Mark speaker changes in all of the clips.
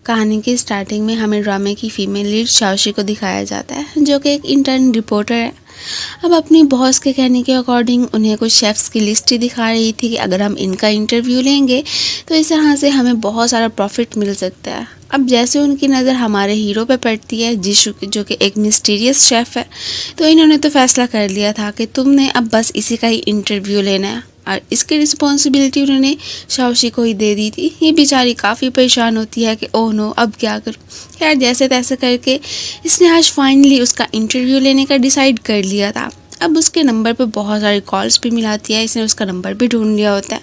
Speaker 1: कहानी की स्टार्टिंग में हमें ड्रामे की फीमेल लीड शाओशी को दिखाया जाता है, जो कि एक इंटर्न रिपोर्टर है। अब अपनी बॉस के कहने के अकॉर्डिंग उन्हें कुछ शेफ्स की लिस्ट ही दिखा रही थी कि अगर हम इनका इंटरव्यू लेंगे तो इस तरह से हमें बहुत सारा प्रॉफिट मिल सकता है। अब जैसे उनकी नज़र हमारे हीरो पे पड़ती है, जिशु, जो कि एक मिस्टीरियस शेफ़ है, तो इन्होंने तो फैसला कर लिया था कि तुमने अब बस इसी का ही इंटरव्यू लेना है और इसकी रिस्पॉन्सिबिलिटी उन्होंने शाओशी को ही दे दी थी। ये बेचारी काफ़ी परेशान होती है कि ओह नो, अब क्या करूँ। खैर, जैसे तैसे करके इसने आज फाइनली उसका इंटरव्यू लेने का डिसाइड कर लिया था। अब उसके नंबर पे बहुत सारी कॉल्स भी मिलाती है, इसने उसका नंबर भी ढूंढ लिया होता है,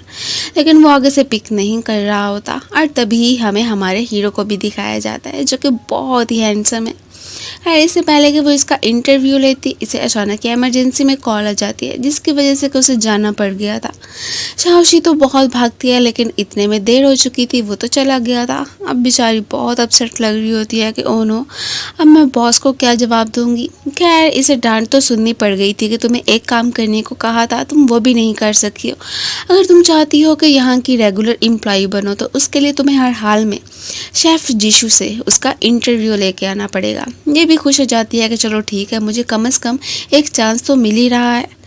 Speaker 1: लेकिन वो आगे से पिक नहीं कर रहा होता। और तभी हमें हमारे हीरो को भी दिखाया जाता है, जो कि बहुत ही हैंडसम है। खैर, इससे पहले कि वो इसका इंटरव्यू लेती, इसे अचानक इमरजेंसी में कॉल आ जाती है, जिसकी वजह से उसे जाना पड़ गया था। शाओशी तो बहुत भागती है, लेकिन इतने में देर हो चुकी थी, वो तो चला गया था। अब बेचारी बहुत अपसेट लग रही होती है कि ओह नो, अब मैं बॉस को क्या जवाब दूंगी। खैर, इसे डांट तो सुननी पड़ गई थी कि तुम्हें एक काम करने को कहा था, तुम वो भी नहीं कर सकी हो। अगर तुम चाहती हो कि यहाँ की रेगुलर एम्प्लॉय बनो, तो उसके लिए तुम्हें हर हाल में शेफ़ जिशु से उसका इंटरव्यू लेके आना पड़ेगा। ये भी खुश हो जाती है कि चलो ठीक है, मुझे कम से कम एक चांस तो मिल ही रहा है।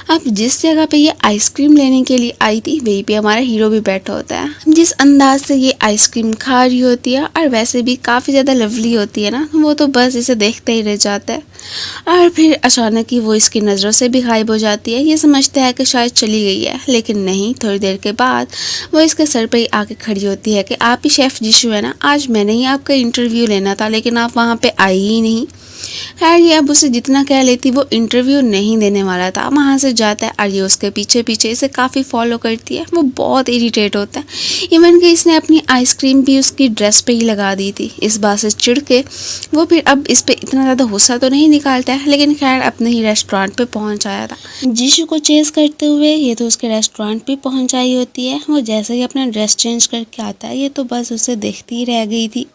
Speaker 1: अब जिस जगह पे ये आइसक्रीम लेने के लिए आई थी, वहीं पे हमारा हीरो भी बैठा होता है। जिस अंदाज से ये आइसक्रीम खा रही होती है, और वैसे भी काफ़ी ज़्यादा लवली होती है ना, वो तो बस इसे देखते ही रह जाता है। और फिर अचानक ही वो इसकी नज़रों से भी गायब हो जाती है। ये समझता है कि शायद चली गई है, लेकिन नहीं। थोड़ी देर के बाद वो इसके सर पे ही आके खड़ी होती है कि आप ही शेफ़ जिशु है ना, आज मैंने ही आपका इंटरव्यू लेना था, लेकिन आप वहाँ पे आई ही नहीं। खैर, ये अब उसे जितना कह लेती, वो इंटरव्यू नहीं देने वाला था। वहाँ से जाता है और ये उसके पीछे पीछे इसे काफ़ी फॉलो करती है। वो बहुत इरिटेट होता है, इवन कि इसने अपनी आइसक्रीम भी उसकी ड्रेस पे ही लगा दी थी। इस बात से चिढ़ के वो फिर अब इस पे इतना ज़्यादा गुस्सा तो नहीं निकालता है, लेकिन खैर अपने ही रेस्टोरेंट पे पहुँच आया था। जिशु को चेस करते हुए ये तो उसके रेस्टोरेंट पे पहुँच आई होती है। वो जैसे ही अपना ड्रेस चेंज करके आता है, ये तो बस उसे देखती ही रह गई थी।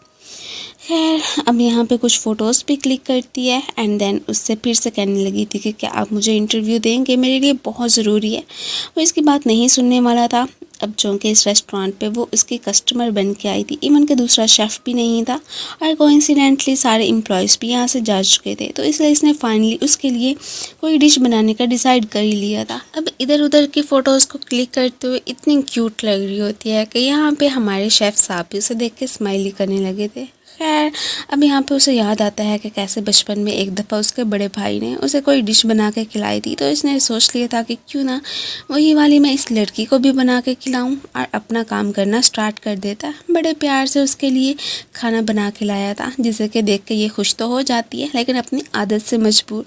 Speaker 1: खैर, अब यहाँ पे कुछ फ़ोटोज़ भी क्लिक करती है एंड देन उससे फिर से कहने लगी थी कि क्या आप मुझे इंटरव्यू देंगे, मेरे लिए बहुत ज़रूरी है। वो इसकी बात नहीं सुनने वाला था। अब जो कि इस रेस्टोरेंट पे वो उसकी कस्टमर बन के आई थी, इवन के दूसरा शेफ़ भी नहीं था, और कोइंसिडेंटली सारे एम्प्लॉयज़ भी यहाँ से जा चुके थे। तो इसलिए इसने फाइनली उसके लिए कोई डिश बनाने का डिसाइड कर ही लिया था। अब इधर उधर की फ़ोटोज़ को क्लिक करते हुए इतनी क्यूट लग रही होती है कि यहाँ पे हमारे शेफ़ साहब भी उसे देख के स्माइली करने लगे थे। खैर, अब यहाँ पे उसे याद आता है कि कैसे बचपन में एक दफ़ा उसके बड़े भाई ने उसे कोई डिश बना के खिलाई थी, तो इसने सोच लिया था कि क्यों ना वही वाली मैं इस लड़की को भी बना के खिलाऊं, और अपना काम करना स्टार्ट कर देता। बड़े प्यार से उसके लिए खाना बना के लाया था, जिसे कि देख के ये खुश तो हो जाती है, लेकिन अपनी आदत से मजबूर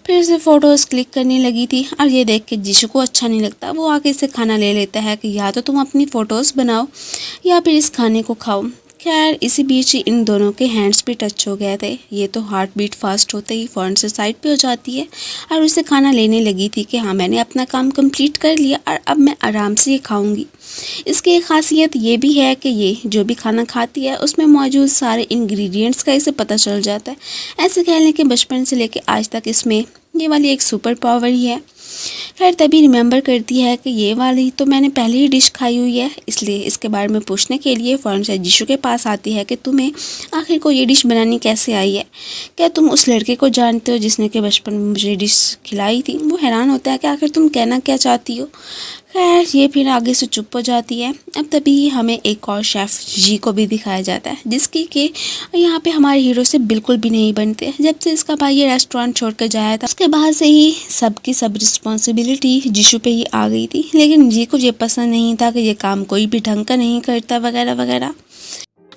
Speaker 1: फिर उसे फ़ोटोज़ क्लिक करने लगी थी। और ये देख के जिशु को अच्छा नहीं लगता। वो आके इससे खाना ले लेता है कि या तो तुम अपनी फ़ोटोज़ बनाओ या फिर इस खाने को खाओ। खैर, इसी बीच ही इन दोनों के हैंड्स भी टच हो गए थे। ये तो हार्ट बीट फास्ट होते ही फ़ौरन से साइड पे हो जाती है और उसे खाना लेने लगी थी कि हाँ, मैंने अपना काम कंप्लीट कर लिया और अब मैं आराम से ये खाऊंगी। इसकी एक खासियत ये भी है कि ये जो भी खाना खाती है उसमें मौजूद सारे इंग्रेडिएंट्स का इसे पता चल जाता है। ऐसे कह लें कि बचपन से लेके आज तक इसमें ये वाली एक सुपर पावर ही है। खैर, तभी रिमेंबर करती है कि ये वाली तो मैंने पहले ही डिश खाई हुई है, इसलिए इसके बारे में पूछने के लिए फ़ौरन से जिशु के पास आती है कि तुम्हें आखिर को ये डिश बनानी कैसे आई है। क्या तुम उस लड़के को जानते हो जिसने के बचपन में मुझे डिश खिलाई थी। वो हैरान होता है कि आखिर तुम कहना क्या चाहती हो। खैर, ये फिर आगे से चुप हो जाती है। अब तभी हमें एक और शेफ़ जी को भी दिखाया जाता है, जिसकी कि यहाँ पे हमारे हीरो से बिल्कुल भी नहीं बनते। जब से इसका भाई ये रेस्टोरेंट छोड़ कर जाया था, उसके बाद से ही सबकी सब रिस्पॉन्सिबिलिटी जिशु पे ही आ गई थी, लेकिन जी को ये पसंद नहीं था कि ये काम कोई भी ढंग का नहीं करता वगैरह वगैरह।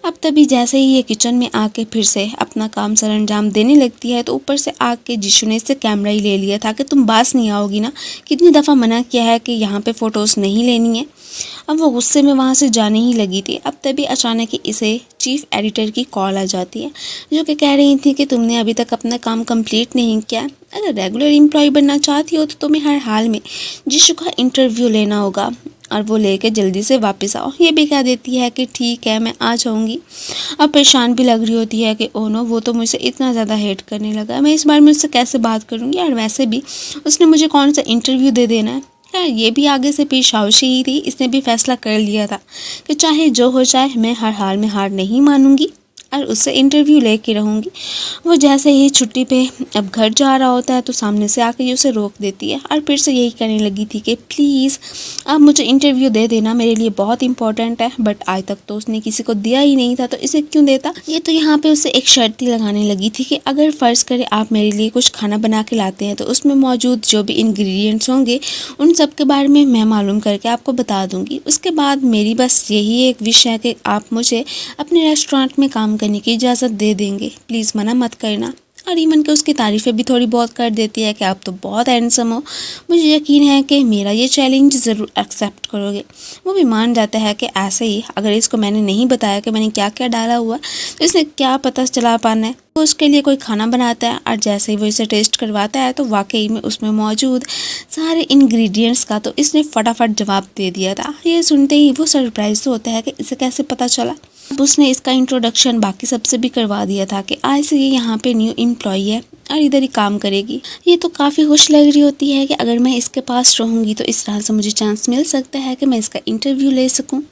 Speaker 1: अब तभी जैसे ही ये किचन में आके फिर से अपना काम सरंजाम देने लगती है, तो ऊपर से आके जिशु ने इससे कैमरा ही ले लिया था कि तुम बास नहीं आओगी ना, कितनी दफ़ा मना किया है कि यहाँ पे फ़ोटोज़ नहीं लेनी है। अब वो गुस्से में वहाँ से जाने ही लगी थी। अब तभी अचानक ही इसे चीफ एडिटर की कॉल आ जाती है, जो कि कह रही थी कि तुमने अभी तक अपना काम कंप्लीट नहीं किया। अगर रेगुलर एम्प्लॉय बनना चाहती हो तो तुम्हें हर हाल में जिशु का इंटरव्यू लेना होगा और वो लेके जल्दी से वापस आओ। ये भी कह देती है कि ठीक है, मैं आ जाऊँगी। अब परेशान भी लग रही होती है कि ओह नो, वो तो मुझसे इतना ज़्यादा हेट करने लगा, मैं इस बार में उससे कैसे बात करूँगी, और वैसे भी उसने मुझे कौन सा इंटरव्यू दे देना है। खैर, ये भी आगे से फिर शाओशी ही थी। इसने भी फैसला कर लिया था कि चाहे जो हो जाए मैं हर हाल में हार नहीं मानूंगी। और उससे इंटरव्यू लेके रहूँगी। वो जैसे ही छुट्टी पे अब घर जा रहा होता है तो सामने से आके उसे रोक देती है और फिर से यही कहने लगी थी कि प्लीज़ आप मुझे इंटरव्यू दे देना, मेरे लिए बहुत इंपॉर्टेंट है। बट आज तक तो उसने किसी को दिया ही नहीं था तो इसे क्यों देता। ये तो यहाँ पे उसे एक शर्त ही लगाने लगी थी कि अगर फ़र्ज़ करे आप मेरे लिए कुछ खाना बना के लाते हैं तो उसमें मौजूद जो भी इंग्रेडिएंट्स होंगे उन सब के बारे में मैं मालूम करके आपको बता दूंगी। उसके बाद मेरी बस यही एक विश है कि आप मुझे अपने रेस्टोरेंट में काम करने की इजाज़त दे देंगे, प्लीज़ मना मत करना। और ईमन के उसकी तारीफ़ें भी थोड़ी बहुत कर देती है कि आप तो बहुत हैंडसम हो, मुझे यकीन है कि मेरा ये चैलेंज ज़रूर एक्सेप्ट करोगे। वो भी मान जाता है कि ऐसे ही अगर इसको मैंने नहीं बताया कि मैंने क्या क्या डाला हुआ तो इसे क्या पता चला पाना है। तो उसके लिए कोई खाना बनाता है और जैसे ही वो इसे टेस्ट करवाता है तो वाकई में उसमें मौजूद सारे इंग्रेडिएंट्स का तो इसने फटाफट जवाब दे दिया था। ये सुनते ही वो सरप्राइज तो होता है कि इसे कैसे पता चला। अब उसने इसका इंट्रोडक्शन बाकी सबसे भी करवा दिया था कि आज से ये यहाँ पे न्यू एम्प्लॉई है और इधर ही काम करेगी। ये तो काफ़ी खुश लग रही होती है कि अगर मैं इसके पास रहूँगी तो इस तरह से मुझे चांस मिल सकता है कि मैं इसका इंटरव्यू ले सकूँ।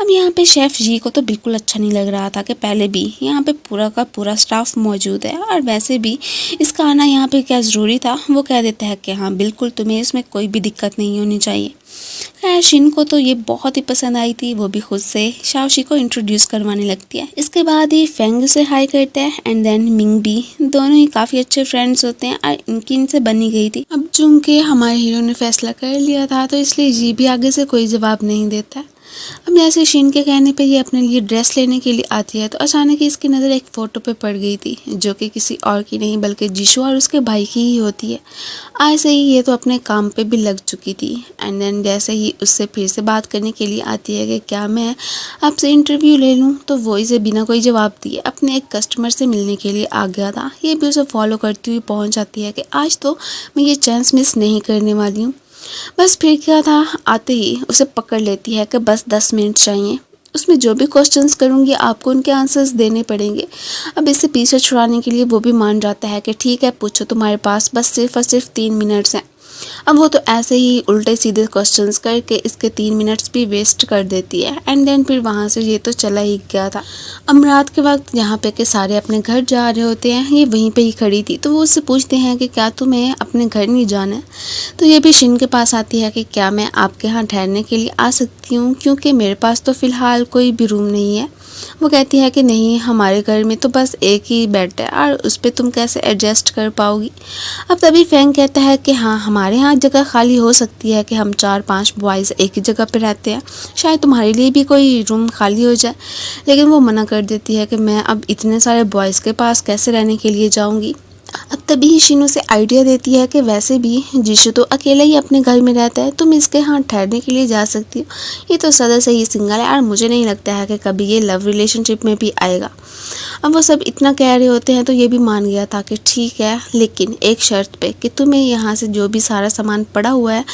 Speaker 1: अब यहाँ पे शेफ़ जी को तो बिल्कुल अच्छा नहीं लग रहा था कि पहले भी यहाँ पे पूरा का पूरा स्टाफ मौजूद है और वैसे भी इसका आना यहाँ पे क्या ज़रूरी था। वो कह देता है कि हाँ बिल्कुल, तुम्हें इसमें कोई भी दिक्कत नहीं होनी चाहिए। खैर शिन को तो ये बहुत ही पसंद आई थी, वो भी खुद से शाओशी को इंट्रोड्यूस करवाने लगती है। इसके बाद ही फेंग से हाई करते हैं एंड देन मिंग भी, दोनों ही काफ़ी अच्छे फ्रेंड्स होते हैं और इनकी इनसे बनी गई थी। अब चूंकि हमारे हीरो ने फैसला कर लिया था तो इसलिए जी भी आगे से कोई जवाब नहीं देता। अब जैसे शिन के कहने पे ये अपने लिए ड्रेस लेने के लिए आती है तो अचानक ही इसकी नज़र एक फ़ोटो पे पड़ गई थी जो कि किसी और की नहीं बल्कि जिशु और उसके भाई की ही होती है। आज से ही ये तो अपने काम पे भी लग चुकी थी एंड देन जैसे ही उससे फिर से बात करने के लिए आती है कि क्या मैं आपसे इंटरव्यू ले लूँ तो वो इसे बिना कोई जवाब दिए अपने एक कस्टमर से मिलने के लिए आ गया था। ये भी उसे फॉलो करती हुई पहुँच जाती है कि आज तो मैं ये चांस मिस नहीं करने वाली हूँ। बस फिर क्या था, आते ही उसे पकड़ लेती है कि बस 10 मिनट चाहिए, उसमें जो भी क्वेश्चंस करूँगी आपको उनके आंसर्स देने पड़ेंगे। अब इसे पीछे छुड़ाने के लिए वो भी मान जाता है कि ठीक है पूछो, तुम्हारे पास बस सिर्फ और सिर्फ 3 मिनट्स हैं। अब वो तो ऐसे ही उल्टे सीधे क्वेश्चंस करके इसके 3 मिनट्स भी वेस्ट कर देती है एंड देन फिर वहाँ से ये तो चला ही गया था। अब रात के वक्त जहाँ पे के सारे अपने घर जा रहे होते हैं, ये वहीं पे ही खड़ी थी तो वो उससे पूछते हैं कि क्या तुम्हें अपने घर नहीं जाना है। तो ये भी शिन के पास आती है कि क्या मैं आपके यहाँ ठहरने के लिए आ सकती हूँ, क्योंकि मेरे पास तो फ़िलहाल कोई भी रूम नहीं है। वो कहती है कि नहीं, हमारे घर में तो बस एक ही बेड है और उस पर तुम कैसे एडजस्ट कर पाओगी। अब तभी फेंग कहता है कि हाँ हमारे यहाँ जगह खाली हो सकती है कि हम 4-5 बॉयज़ एक ही जगह पे रहते हैं, शायद तुम्हारे लिए भी कोई रूम खाली हो जाए। लेकिन वो मना कर देती है कि मैं अब इतने सारे बॉयज़ के पास कैसे रहने के लिए जाऊँगी। अब तभी ही शिनो से आइडिया देती है कि वैसे भी जिशु तो अकेला ही अपने घर में रहता है, तुम इसके यहाँ ठहरने के लिए जा सकती हो। ये तो सदा से ही सिंगल है और मुझे नहीं लगता है कि कभी ये लव रिलेशनशिप में भी आएगा। अब वो सब इतना कह रहे होते हैं तो ये भी मान गया था कि ठीक है, लेकिन एक शर्त पे कि तुम्हें यहाँ से जो भी सारा सामान पड़ा हुआ है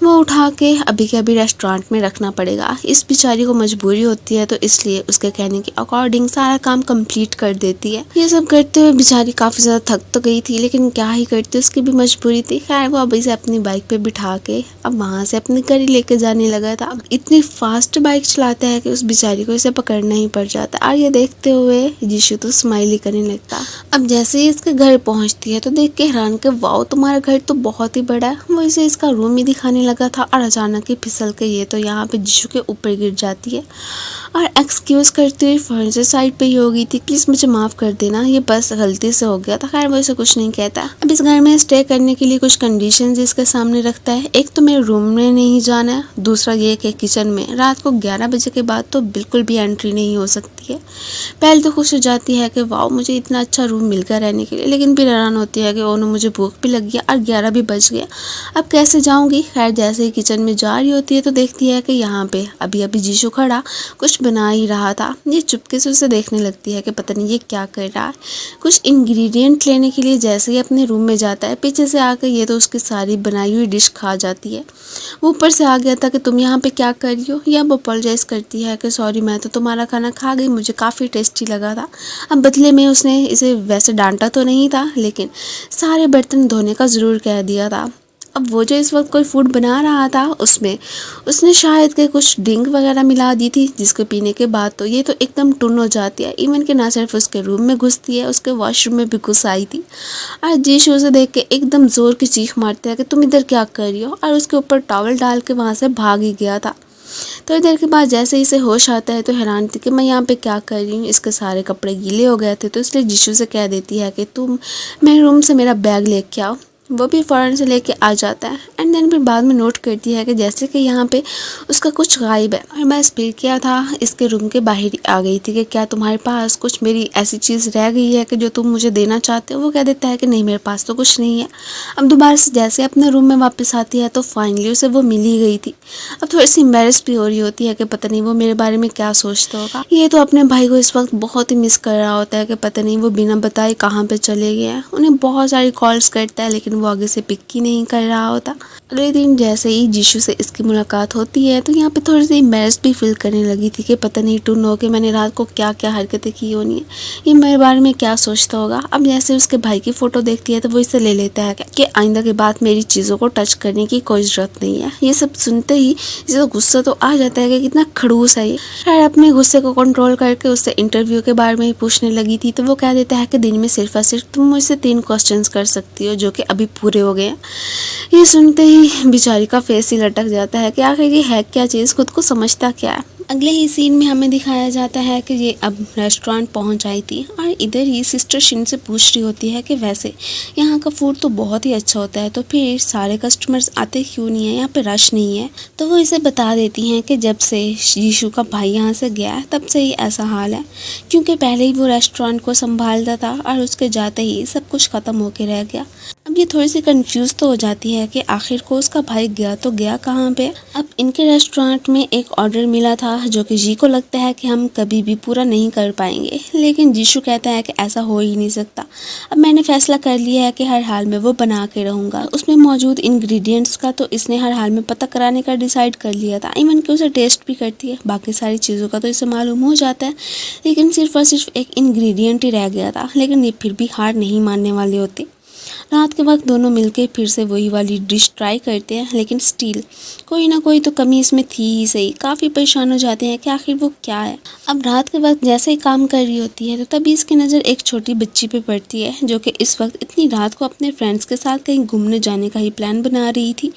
Speaker 1: वो उठा के अभी के अभी रेस्टोरेंट में रखना पड़ेगा। इस बेचारी को मजबूरी होती है तो इसलिए उसके कहने के अकॉर्डिंग सारा काम कंप्लीट कर देती है। ये सब करते हुए बेचारी काफ़ी ज़्यादा थक तो गई थी लेकिन क्या ही करती, उसकी भी मजबूरी थी। खैर वो अभी से अपनी बाइक पे बिठा के अब वहाँ से अपने घर ही लेके जाने लगा था। अब इतनी फास्ट बाइक चलाता है कि उस बेचारी को इसे पकड़ना ही पड़ जाता और ये देखते हुए जिशु तो स्माइल ही करने लगता। अब जैसे ही इसके घर पहुँचती है तो देख के हैरान के वाओ तुम्हारा घर तो बहुत ही बड़ा है। वो इसे इसका रूम ही दिखाने लगा था और अचानक ही फिसल के ये तो यहाँ पे जिशु के ऊपर गिर जाती है और एक्सक्यूज़ करती हुई फर्नीचर साइड पे ही हो गई थी, प्लीज़ मुझे माफ़ कर देना, ये बस गलती से हो गया था। खैर वो इसे कुछ नहीं कहता। अब इस घर में स्टे करने के लिए कुछ कंडीशंस इसके सामने रखता है। एक तो मेरे रूम में नहीं जाना है, दूसरा ये कि किचन में रात को 11 बजे के बाद तो बिल्कुल भी एंट्री नहीं हो सकती है। पहले तो खुश हो जाती है कि वाह मुझे इतना अच्छा रूम मिल गया रहने के लिए, लेकिन फिर हैरान होती है कि ओनो मुझे भूख भी लग गया और 11 भी बज गया, अब कैसे जाऊँगी। खैर जैसे ही किचन में जा रही होती है तो देखती है कि यहाँ पे अभी अभी जीशु खड़ा कुछ बना ही रहा था। ये चुपके से उसे देखने लगती है कि पता नहीं ये क्या कर रहा है। कुछ इंग्रेडिएंट लेने के लिए जैसे ही अपने रूम में जाता है पीछे से आकर ये तो उसकी सारी बनाई हुई डिश खा जाती है। वो ऊपर से आ गया था कि तुम यहाँ पे क्या कर रही हो, या वो अपोलोजाइज करती है कि सॉरी मैं तो तुम्हारा खाना खा गई, मुझे काफ़ी टेस्टी लगा था। अब बदले में उसने इसे वैसे डांटा तो नहीं था लेकिन सारे बर्तन धोने का ज़रूर कह दिया था। अब वो जो इस वक्त कोई फूड बना रहा था उसमें उसने शायद के कुछ ड्रिंक वगैरह मिला दी थी, जिसको पीने के बाद तो ये तो एकदम टुन हो जाती है। इवन कि ना सिर्फ उसके रूम में घुसती है, उसके वॉशरूम में भी घुस आई थी और जीशु उसे देख के एकदम ज़ोर की चीख मारते हैं कि तुम इधर क्या कर रही हो, और उसके ऊपर टॉवल डाल के वहाँ से भाग ही गया था। थोड़ी देर के बाद जैसे ही इसे होश आता है तो हैरान थी कि मैं यहाँ पे क्या कर रही हूँ, इसके सारे कपड़े गीले हो गए थे। तो इसलिए जीशु से कह देती है कि तुम मेरे रूम से मेरा बैग लेके आओ। वो भी फ़ौरन से लेके आ जाता है एंड देन फिर बाद में नोट करती है कि जैसे कि यहाँ पे उसका कुछ गायब है। और मैं स्पीड किया था इसके रूम के बाहर ही आ गई थी कि क्या तुम्हारे पास कुछ मेरी ऐसी चीज़ रह गई है कि जो तुम मुझे देना चाहते हो। वो कह देता है कि नहीं, मेरे पास तो कुछ नहीं है। अब दोबारा से जैसे अपने रूम में वापस आती है तो फाइनली उसे वो मिल ही गई थी। अब थोड़ी सी एम्बेरस भी हो रही होती है कि पता नहीं वो मेरे बारे में क्या सोचता होगा। ये तो अपने भाई को इस वक्त बहुत ही मिस कर रहा होता है कि पता नहीं वो बिना बताए कहाँ पे चले गए हैं। उन्हें बहुत सारी कॉल्स करता है लेकिन वो आगे से पिक ही नहीं कर रहा होता। अगले दिन जैसे ही जीशु से इसकी मुलाकात होती है तो यहाँ पे थोड़ी सी एम्बेरस भी फील करने लगी थी कि पता नहीं टून हो के मैंने रात को क्या क्या हरकतें की होनी है, ये मेरे बारे में क्या सोचता होगा। अब जैसे उसके भाई की फ़ोटो देखती है तो वो इसे ले लेता है कि आइंदा के बाद मेरी चीज़ों को टच करने की कोई ज़रूरत नहीं है। ये सब सुनते ही इसे तो गुस्सा तो आ जाता है कि कितना खड़ूस है ये। शायद अपने गुस्से को कंट्रोल करके उससे इंटरव्यू के बारे में ही पूछने लगी थी तो वो कह देता है कि दिन में सिर्फ और सिर्फ तुम मुझसे 3 क्वेश्चंस कर सकती हो जो कि अभी पूरे हो गए हैं। ये सुनते ही बेचारी का फेस ही लटक जाता है कि आखिर ये है क्या चीज़, खुद को समझता क्या है। अगले ही सीन में हमें दिखाया जाता है कि ये अब रेस्टोरेंट पहुंच आई थी और इधर ही सिस्टर शिन से पूछ रही होती है कि वैसे यहाँ का फूड तो बहुत ही अच्छा होता है तो फिर सारे कस्टमर्स आते क्यों नहीं है, यहाँ पे रश नहीं है। तो वो इसे बता देती हैं कि जब से यीशु का भाई यहाँ से गया तब से ही ऐसा हाल है, क्योंकि पहले ही वो रेस्टोरेंट को संभालता था और उसके जाते ही सब कुछ ख़त्म होके रह गया। अब ये थोड़ी सी कंफ्यूज तो हो जाती है कि आखिर को उसका भाई गया तो गया कहाँ पे। अब इनके रेस्टोरेंट में एक ऑर्डर मिला था जो कि जी को लगता है कि हम कभी भी पूरा नहीं कर पाएंगे, लेकिन जीशु कहता है कि ऐसा हो ही नहीं सकता। अब मैंने फैसला कर लिया है कि हर हाल में वो बना के रहूँगा। उसमें मौजूद इंग्रेडिएंट्स का तो इसने हर हाल में पता कराने का डिसाइड कर लिया था। इवन कि उसे टेस्ट भी करती है, बाकी सारी चीज़ों का तो इसे मालूम हो जाता है, लेकिन सिर्फ और सिर्फ एक इंग्रेडिएंट ही रह गया था। लेकिन ये फिर भी हार नहीं मानने वाली होती। रात के वक्त दोनों मिलके फिर से वही वाली डिश ट्राई करते हैं, लेकिन स्टिल कोई ना कोई तो कमी इसमें थी ही सही। काफ़ी परेशान हो जाते हैं कि आखिर वो क्या है। अब रात के वक्त जैसे ही काम कर रही होती है तो तभी इसकी नज़र एक छोटी बच्ची पे पड़ती है जो कि इस वक्त इतनी रात को अपने फ्रेंड्स के साथ कहीं घूमने जाने का ही प्लान बना रही थी,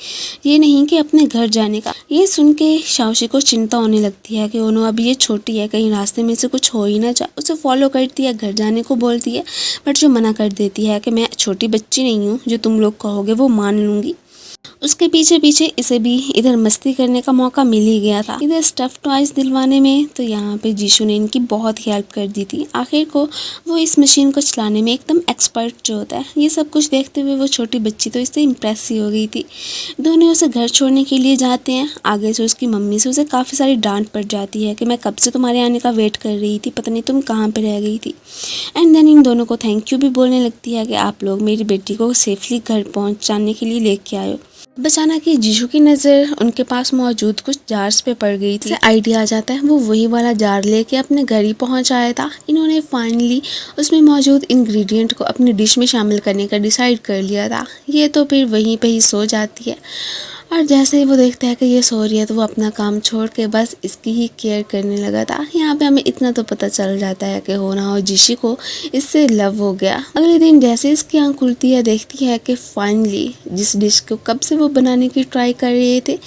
Speaker 1: ये नहीं कि अपने घर जाने का। ये सुन के शाओशी को चिंता होने लगती है कि ओनो अभी ये छोटी है, कहीं रास्ते में से कुछ हो ही ना जाए। उसे फॉलो करती है, घर जाने को बोलती है, बट जो मना कर देती है कि मैं छोटी बच्ची नहीं हूँ, जो तुम लोग कहोगे वो मान लूँगी। उसके पीछे पीछे इसे भी इधर मस्ती करने का मौका मिल ही गया था, इधर स्टफ टॉयज दिलवाने में। तो यहाँ पे जीशु ने इनकी बहुत ही हेल्प कर दी थी। आखिर को वो इस मशीन को चलाने में एकदम एक्सपर्ट जो होता है। ये सब कुछ देखते हुए वो छोटी बच्ची तो इससे इम्प्रेस ही हो गई थी। दोनों उसे घर छोड़ने के लिए जाते हैं। आगे से उसकी मम्मी से उसे काफ़ी सारी डांट पड़ जाती है कि मैं कब से तुम्हारे आने का वेट कर रही थी, पता नहीं तुम कहाँ पर रह गई थी। एंड देन इन दोनों को थैंक यू भी बोलने लगती है कि आप लोग मेरी बेटी को सेफली घर पहुँचाने के लिए लेके आए हो। अचानक ही जीशु की नज़र उनके पास मौजूद कुछ जार्स पे पड़ गई थी। आइडिया आ जाता है वो वही वाला जार लेके अपने घर ही पहुंच आया था। इन्होंने फाइनली उसमें मौजूद इंग्रेडिएंट को अपनी डिश में शामिल करने का डिसाइड कर लिया था। ये तो फिर वहीं पे ही सो जाती है और जैसे ही वो देखता है कि ये सो रही है तो वो अपना काम छोड़ के बस इसकी ही केयर करने लगा था। यहाँ पे हमें इतना तो पता चल जाता है कि हो ना हो जीशु को इससे लव हो गया। अगले दिन जैसे इसकी आँख खुलती है देखती है कि फाइनली जिस डिश को कब से वो बनाने की ट्राई कर रहे थे,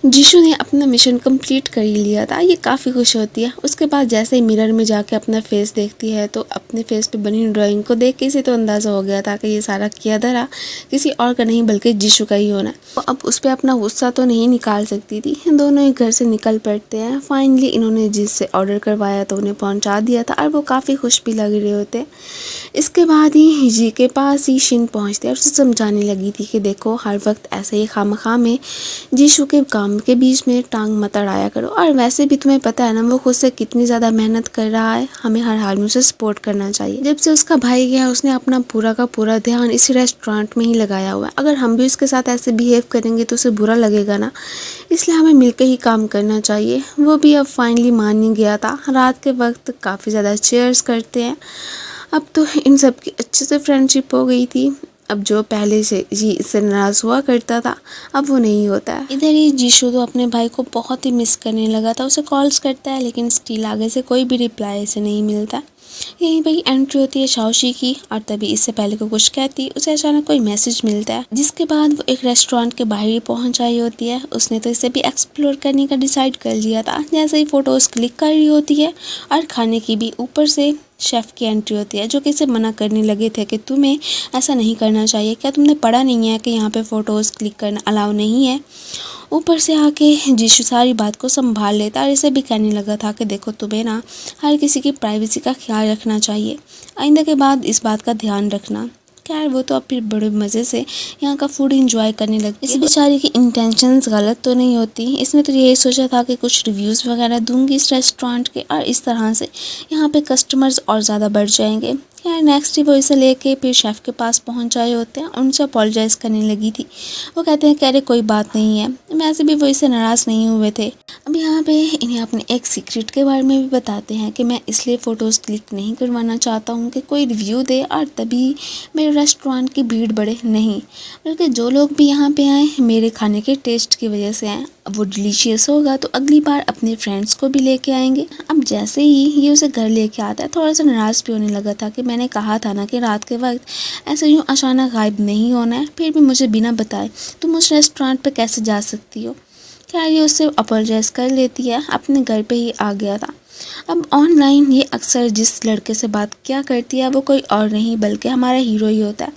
Speaker 1: जीशु ने अपना मिशन कंप्लीट कर ही लिया था। ये काफ़ी खुश होती है। उसके बाद जैसे ही मिरर में जाके अपना फेस देखती है तो अपने फेस पे बनी ड्राइंग को देख के इसे तो अंदाज़ा हो गया था कि ये सारा किया धरा किसी और का नहीं बल्कि जीशु का ही होना। तो अब उस पर अपना गुस्सा तो नहीं निकाल सकती थी। दोनों ही घर से निकल पड़ते हैं। फाइनली इन्होंने जिससे ऑर्डर करवाया तो उन्हें पहुंचा दिया था और वो काफ़ी खुश भी लग रहे होते। इसके बाद ही जी के पास ही शिन पहुंचते और उसे समझाने लगी थी कि देखो हर वक्त ऐसे ही खामखा में जीशु के काम के बीच में टांग मत अड़ाया करो, और वैसे भी तुम्हें पता है ना वो खुद से कितनी ज़्यादा मेहनत कर रहा है, हमें हर हाल में उसे सपोर्ट करना चाहिए। जब से उसका भाई गया उसने अपना पूरा का पूरा ध्यान इसी रेस्टोरेंट में ही लगाया हुआ है। अगर हम भी उसके साथ ऐसे बिहेव करेंगे तो उसे बुरा लगेगा ना, इसलिए हमें मिलकर ही काम करना चाहिए। वो भी अब फाइनली मान ही गया था। रात के वक्त काफ़ी ज़्यादा चेयर्स करते हैं। अब तो इन सब की अच्छे से फ्रेंडशिप हो गई थी। अब जो पहले से जी इससे नाराज़ हुआ करता था, अब वो नहीं होता है। इधर ही जीशू तो अपने भाई को बहुत ही मिस करने लगा था, उसे कॉल्स करता है लेकिन स्टिल आगे से कोई भी रिप्लाई इसे नहीं मिलता। यहीं पर एंट्री होती है शाओशी की, और तभी इससे पहले को कुछ कहती उसे अचानक कोई मैसेज मिलता है, जिसके बाद वो एक रेस्टोरेंट के बाहर ही पहुंच आई होती है। उसने तो इसे भी एक्सप्लोर करने का डिसाइड कर लिया था। जैसे ही फोटोज क्लिक कर रही होती है और खाने की भी, ऊपर से शेफ़ की एंट्री होती है, जो कि इसे मना करने लगे थे कि तुम्हें ऐसा नहीं करना चाहिए, क्या तुमने पढ़ा नहीं है कि यहाँ पे फ़ोटोज़ क्लिक करना अलाउ नहीं है। ऊपर से आके जीशू सारी बात को संभाल लेता और इसे भी कहने लगा था कि देखो तुम्हें ना हर किसी की प्राइवेसी का ख्याल रखना चाहिए, आइंदा के बाद इस बात का ध्यान रखना। खैर वो तो अब फिर बड़े मज़े से यहाँ का फूड एंजॉय करने लगी। इस बेचारी की इंटेंशंस गलत तो नहीं होती, इसने तो यही सोचा था कि कुछ रिव्यूज़ वगैरह दूंगी इस रेस्टोरेंट के, और इस तरह से यहाँ पे कस्टमर्स और ज़्यादा बढ़ जाएंगे। खैर नेक्स्ट डे वो इसे लेके फिर शेफ़ के पास पहुँच आए होते हैं, उनसे अपोलोजाइज़ करने लगी थी। वो कहते हैं कह रहे कोई बात नहीं है, वैसे भी वो इससे नाराज़ नहीं हुए थे। अब यहाँ पे इन्हें अपने एक सीक्रेट के बारे में भी बताते हैं कि मैं इसलिए फ़ोटोज़ क्लिक नहीं करवाना चाहता हूँ कि कोई रिव्यू दे और तभी मेरे रेस्टोरेंट की भीड़ बढ़े, नहीं, बल्कि जो लोग भी यहाँ पे आए मेरे खाने के टेस्ट की वजह से आए, अब वो डिलीशियस होगा तो अगली बार अपने फ्रेंड्स को भी लेके आएंगे। अब जैसे ही ये उसे घर लेके आता है, थोड़ा सा नाराज़ भी होने लगा था कि मैंने कहा था ना कि रात के वक्त ऐसे यूँ अचानक गायब नहीं होना है, फिर भी मुझे बिना बताए तुम उस रेस्टोरेंट पे कैसे जा सकती हो। क्या ये उससे अपोलोजाइज़ कर लेती है, अपने घर पे ही आ गया था। अब ऑनलाइन ये अक्सर जिस लड़के से बात क्या करती है वो कोई और नहीं बल्कि हमारा हीरो ही होता है।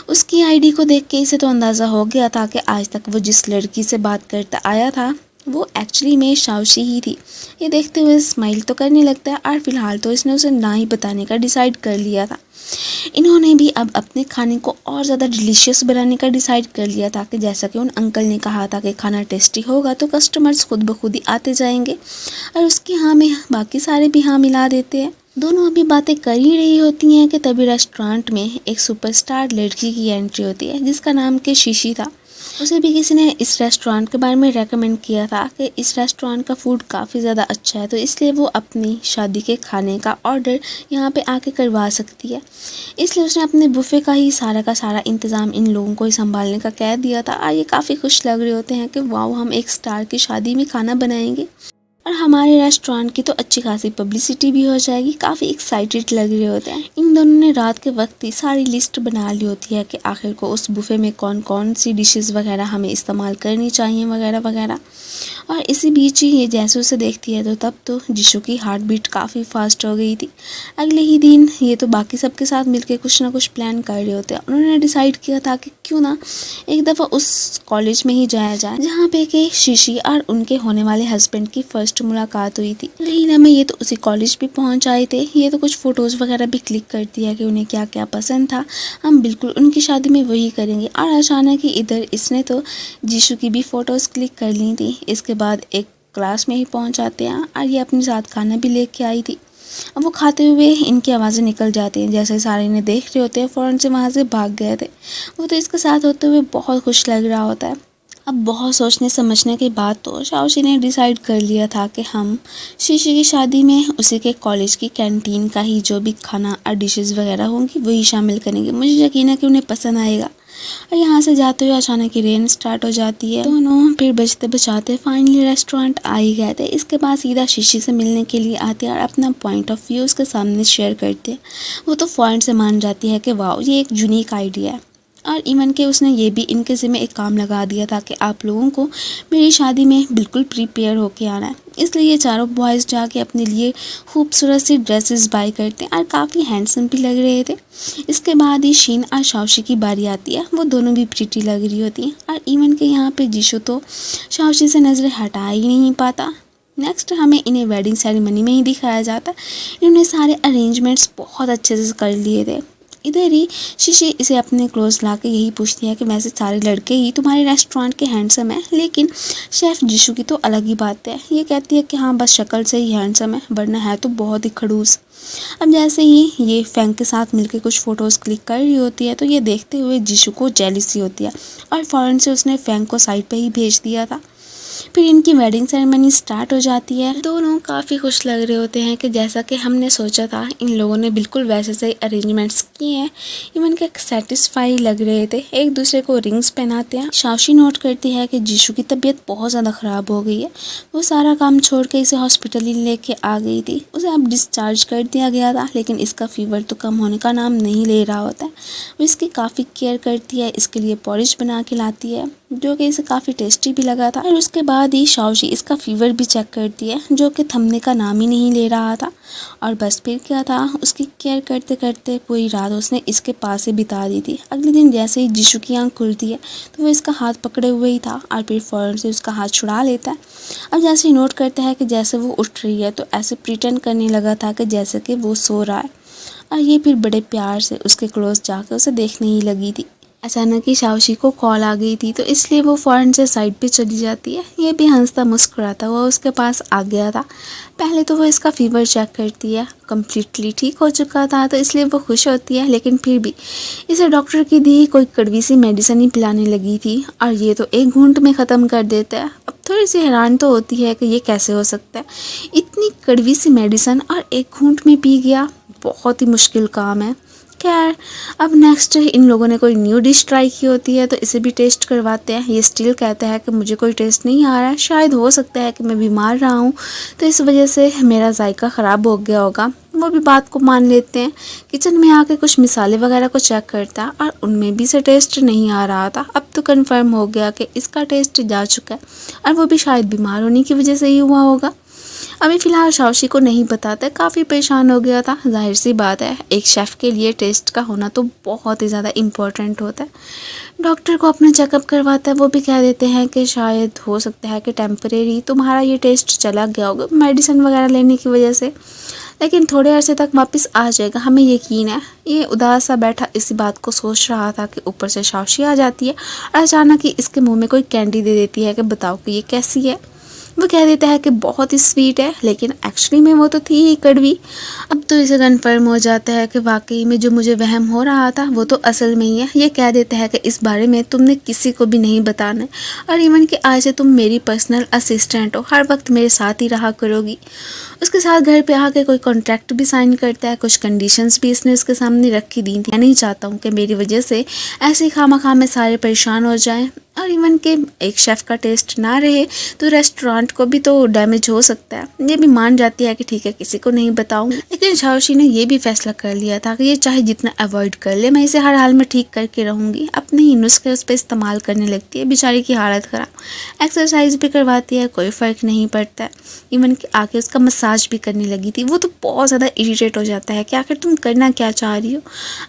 Speaker 1: उसकी आईडी को देख के इसे तो अंदाज़ा हो गया था कि आज तक वो जिस लड़की से बात करता आया था वो एक्चुअली में शाओशी ही थी। ये देखते हुए स्माइल तो करने लगता है और फिलहाल तो इसने उसे ना ही बताने का डिसाइड कर लिया था। इन्होंने भी अब अपने खाने को और ज़्यादा डिलीशियस बनाने का डिसाइड कर लिया था कि जैसा कि उन अंकल ने कहा था कि खाना टेस्टी होगा तो कस्टमर्स खुद ब खुद ही आते जाएंगे, और उसकी हाँ में बाकी सारे भी हाँ मिला देते हैं। दोनों अभी बातें कर ही रही होती हैं कि तभी रेस्टोरेंट में एक सुपरस्टार लड़की की एंट्री होती है, जिसका नाम के शीशी था। उसे भी किसी ने इस रेस्टोरेंट के बारे में रेकमेंड किया था कि इस रेस्टोरेंट का फूड काफ़ी ज़्यादा अच्छा है, तो इसलिए वो अपनी शादी के खाने का ऑर्डर यहाँ पे आके करवा सकती है। इसलिए उसने अपने बुफ़े का ही सारा इंतज़ाम इन लोगों को ही संभालने का कह दिया था। और ये काफ़ी खुश लग रहे होते हैं कि वाह हम एक स्टार की शादी में खाना बनाएंगे और हमारे रेस्टोरेंट की तो अच्छी खासी पब्लिसिटी भी हो जाएगी। काफ़ी एक्साइटेड लग रहे होते हैं। इन दोनों ने रात के वक्त ही सारी लिस्ट बना ली होती है कि आखिर को उस बुफ़े में कौन कौन सी डिशेस वगैरह हमें इस्तेमाल करनी चाहिए वगैरह वगैरह। और इसी बीच ही ये जैसे उसे देखती है तो तब तो जीशू की हार्ट बीट काफ़ी फास्ट हो गई थी। अगले ही दिन ये तो बाकी सबके साथ मिलकर कुछ ना कुछ प्लान कर रहे होते हैं। उन्होंने डिसाइड किया था कि क्यों ना एक दफ़ा उस कॉलेज में ही जाया जाए जहाँ पे कि शीशी और उनके होने वाले हस्बैंड की फर्स्ट मुलाकात हुई थी। लेकिन में ये तो उसी कॉलेज भी पहुँच आए थे। ये तो कुछ फ़ोटोज़ वगैरह भी क्लिक करती है कि उन्हें क्या क्या पसंद था, हम बिल्कुल उनकी शादी में वही करेंगे। और अचानक ही इधर इसने तो जीशू की भी फ़ोटोज़ क्लिक कर ली थी। इसके बाद एक क्लास में ही पहुंच जाते हैं और ये अपने साथ खाना भी लेके आई थी। अब वो खाते हुए इनकी आवाज़ें निकल जाती हैं, जैसे सारे इन्हें देख रहे होते हैं फ़ौरन से वहाँ से भाग गए थे। वो तो इसके साथ होते हुए बहुत खुश लग रहा होता है। अब बहुत सोचने समझने के बाद तो शाओशी ने डिसाइड कर लिया था कि हम शीशी की शादी में उसी के कॉलेज की कैंटीन का ही जो भी खाना और डिशेस वगैरह होंगी वही शामिल करेंगे। मुझे यकीन है कि उन्हें पसंद आएगा। और यहाँ से जाते हुए अचानक ही रेन स्टार्ट हो जाती है। दोनों फिर बचते बचाते फाइनली रेस्टोरेंट आ ही गए थे। इसके बाद सीधा शीशी से मिलने के लिए आते हैं और अपना पॉइंट ऑफ व्यू उसके सामने शेयर करते हैं। वो तो फ़ौरन से मान जाती है कि वाह ये एक यूनिक आइडिया है। और इवन के उसने ये भी इनके ज़िम्मे एक काम लगा दिया था कि आप लोगों को मेरी शादी में बिल्कुल प्रिपेयर होके आना है। इसलिए ये चारों बॉयज़ जाके अपने लिए खूबसूरत सी ड्रेसेस बाय करते हैं और काफ़ी हैंडसम भी लग रहे थे। इसके बाद ही शीन और शाओशी की बारी आती है। वो दोनों भी प्रिटी लग रही होती हैं और इवन के यहाँ पे जीशू तो शाओशी से नज़रें हटा ही नहीं पाता। नेक्स्ट हमें इन्हें वेडिंग सेरेमनी में ही दिखाया जाता है। इन्होंने सारे अरेंजमेंट्स बहुत अच्छे से कर लिए थे। इधर ही शीशी इसे अपने क्लोज ला के यही पूछती है कि वैसे सारे लड़के ही तुम्हारे रेस्टोरेंट के हैंडसम हैं, लेकिन शेफ़ जीशू की तो अलग ही बात है। ये कहती है कि हाँ बस शक्ल से ही हैंडसम है, वरना है तो बहुत ही खड़ूस। अब जैसे ही ये फैंक के साथ मिलकर कुछ फ़ोटोज़ क्लिक कर रही होती है तो ये देखते हुए जीशू को जेलिसी होती है और फ़ौरन से उसने फैंक को साइड पे ही भेज दिया था। फिर इनकी वेडिंग सेरेमनी स्टार्ट हो जाती है। दोनों काफ़ी खुश लग रहे होते हैं कि जैसा कि हमने सोचा था इन लोगों ने बिल्कुल वैसे सही अरेंजमेंट्स किए हैं। इवन के सेटिस्फाई लग रहे थे। एक दूसरे को रिंग्स पहनाते हैं। शाओशी नोट करती है कि जीशू की तबीयत बहुत ज़्यादा ख़राब हो गई है। वो सारा काम छोड़ के इसे हॉस्पिटल ही लेके आ गई थी। उसे अब डिस्चार्ज कर दिया गया था, लेकिन इसका फीवर तो कम होने का नाम नहीं ले रहा होता है। वो इसकी काफ़ी केयर करती है, इसके लिए पॉरिश बना के लाती है जो कि इसे काफ़ी टेस्टी भी लगा था। और उसके बाद ही शाओशी इसका फीवर भी चेक करती है जो कि थमने का नाम ही नहीं ले रहा था। और बस फिर क्या था, उसकी केयर करते करते पूरी रात उसने इसके पास ही बिता दी थी। अगले दिन जैसे ही जीशू की आँख खुलती है तो वो इसका हाथ पकड़े हुए ही था और फिर फ़ौरन से उसका हाथ छुड़ा लेता है। अब जैसे ही नोट करता है कि जैसे वो उठ रही है तो ऐसे प्रिटेंड करने लगा था कि जैसे कि वो सो रहा है। और ये फिर बड़े प्यार से उसके क्लोज जाकर उसे देखने ही लगी थी। अचानक ही शाओशी को कॉल आ गई थी तो इसलिए वो फ़ौरन से साइड पे चली जाती है। ये भी हंसता मुस्कुराता हुआ उसके पास आ गया था। पहले तो वो इसका फीवर चेक करती है, कम्प्लीटली ठीक हो चुका था तो इसलिए वो खुश होती है, लेकिन फिर भी इसे डॉक्टर की दी कोई कड़वी सी मेडिसिन ही पिलाने लगी थी और ये तो एक घूंट में ख़त्म कर देता है। अब थोड़ी सी हैरान तो होती है कि ये कैसे हो सकता है, इतनी कड़वी सी मेडिसिन और एक घूंट में पी गया। बहुत ही मुश्किल काम है। खैर अब नेक्स्ट इन लोगों ने कोई न्यू डिश ट्राई की होती है तो इसे भी टेस्ट करवाते हैं। ये स्टिल कहता है कि मुझे कोई टेस्ट नहीं आ रहा है, शायद हो सकता है कि मैं बीमार रहा हूँ तो इस वजह से मेरा जायका ख़राब हो गया होगा। वो भी बात को मान लेते हैं। किचन में आके कुछ मिसाले वगैरह को चेक करता और उनमें भी से टेस्ट नहीं आ रहा था। अब तो कंफर्म हो गया कि इसका टेस्ट जा चुका है और वो भी शायद बीमार होने की वजह से ही हुआ होगा। अभी फ़िलहाल शाओशी को नहीं बताता, काफ़ी परेशान हो गया था। जाहिर सी बात है, एक शेफ़ के लिए टेस्ट का होना तो बहुत ही ज़्यादा इम्पोर्टेंट होता है। डॉक्टर को अपना चेकअप करवाता है, वो भी कह देते हैं कि शायद हो सकता है कि टेम्परेरी तुम्हारा ये टेस्ट चला गया होगा मेडिसिन वगैरह लेने की वजह से, लेकिन थोड़े अरसे तक वापस आ जाएगा, हमें यकीन है। ये उदास सा बैठा इसी बात को सोच रहा था कि ऊपर से शाओशी आ जाती है और अचानक ही इसके मुँह में कोई कैंडी दे देती है कि बताओ कि ये कैसी है। वो कह देता है कि बहुत ही स्वीट है, लेकिन एक्चुअली में वो तो थी ही कड़वी। अब तो इसे कन्फर्म हो जाता है कि वाकई में जो मुझे वहम हो रहा था वो तो असल में ही है। ये कह देता है कि इस बारे में तुमने किसी को भी नहीं बताना और इवन कि आज से तुम मेरी पर्सनल असिस्टेंट हो, हर वक्त मेरे साथ ही रहा करोगी। उसके साथ घर पे आके कोई कॉन्ट्रैक्ट भी साइन करता है, कुछ कंडीशंस भी इसने उसके सामने रखी दी थी। मैं नहीं चाहता हूँ कि मेरी वजह से ऐसे खामा में सारे परेशान हो जाएं और इवन के एक शेफ़ का टेस्ट ना रहे तो रेस्टोरेंट को भी तो डैमेज हो सकता है। ये भी मान जाती है कि ठीक है किसी को नहीं बताऊंगी, लेकिन शाओशी ने ये भी फैसला कर लिया था कि ये चाहे जितना अवॉइड कर ले, मैं इसे हर हाल में ठीक करके रहूँगी। अपने ही नुस्खे उस पर इस्तेमाल करने लगती है। बेचारी की हालत ख़राब। एक्सरसाइज भी करवाती है, कोई फ़र्क नहीं पड़ता है। इवन कि आके उसका मसाज भी करने लगी थी। वो तो बहुत ज़्यादा इरीटेट हो जाता है कि आखिर तुम करना क्या चाह रही हो।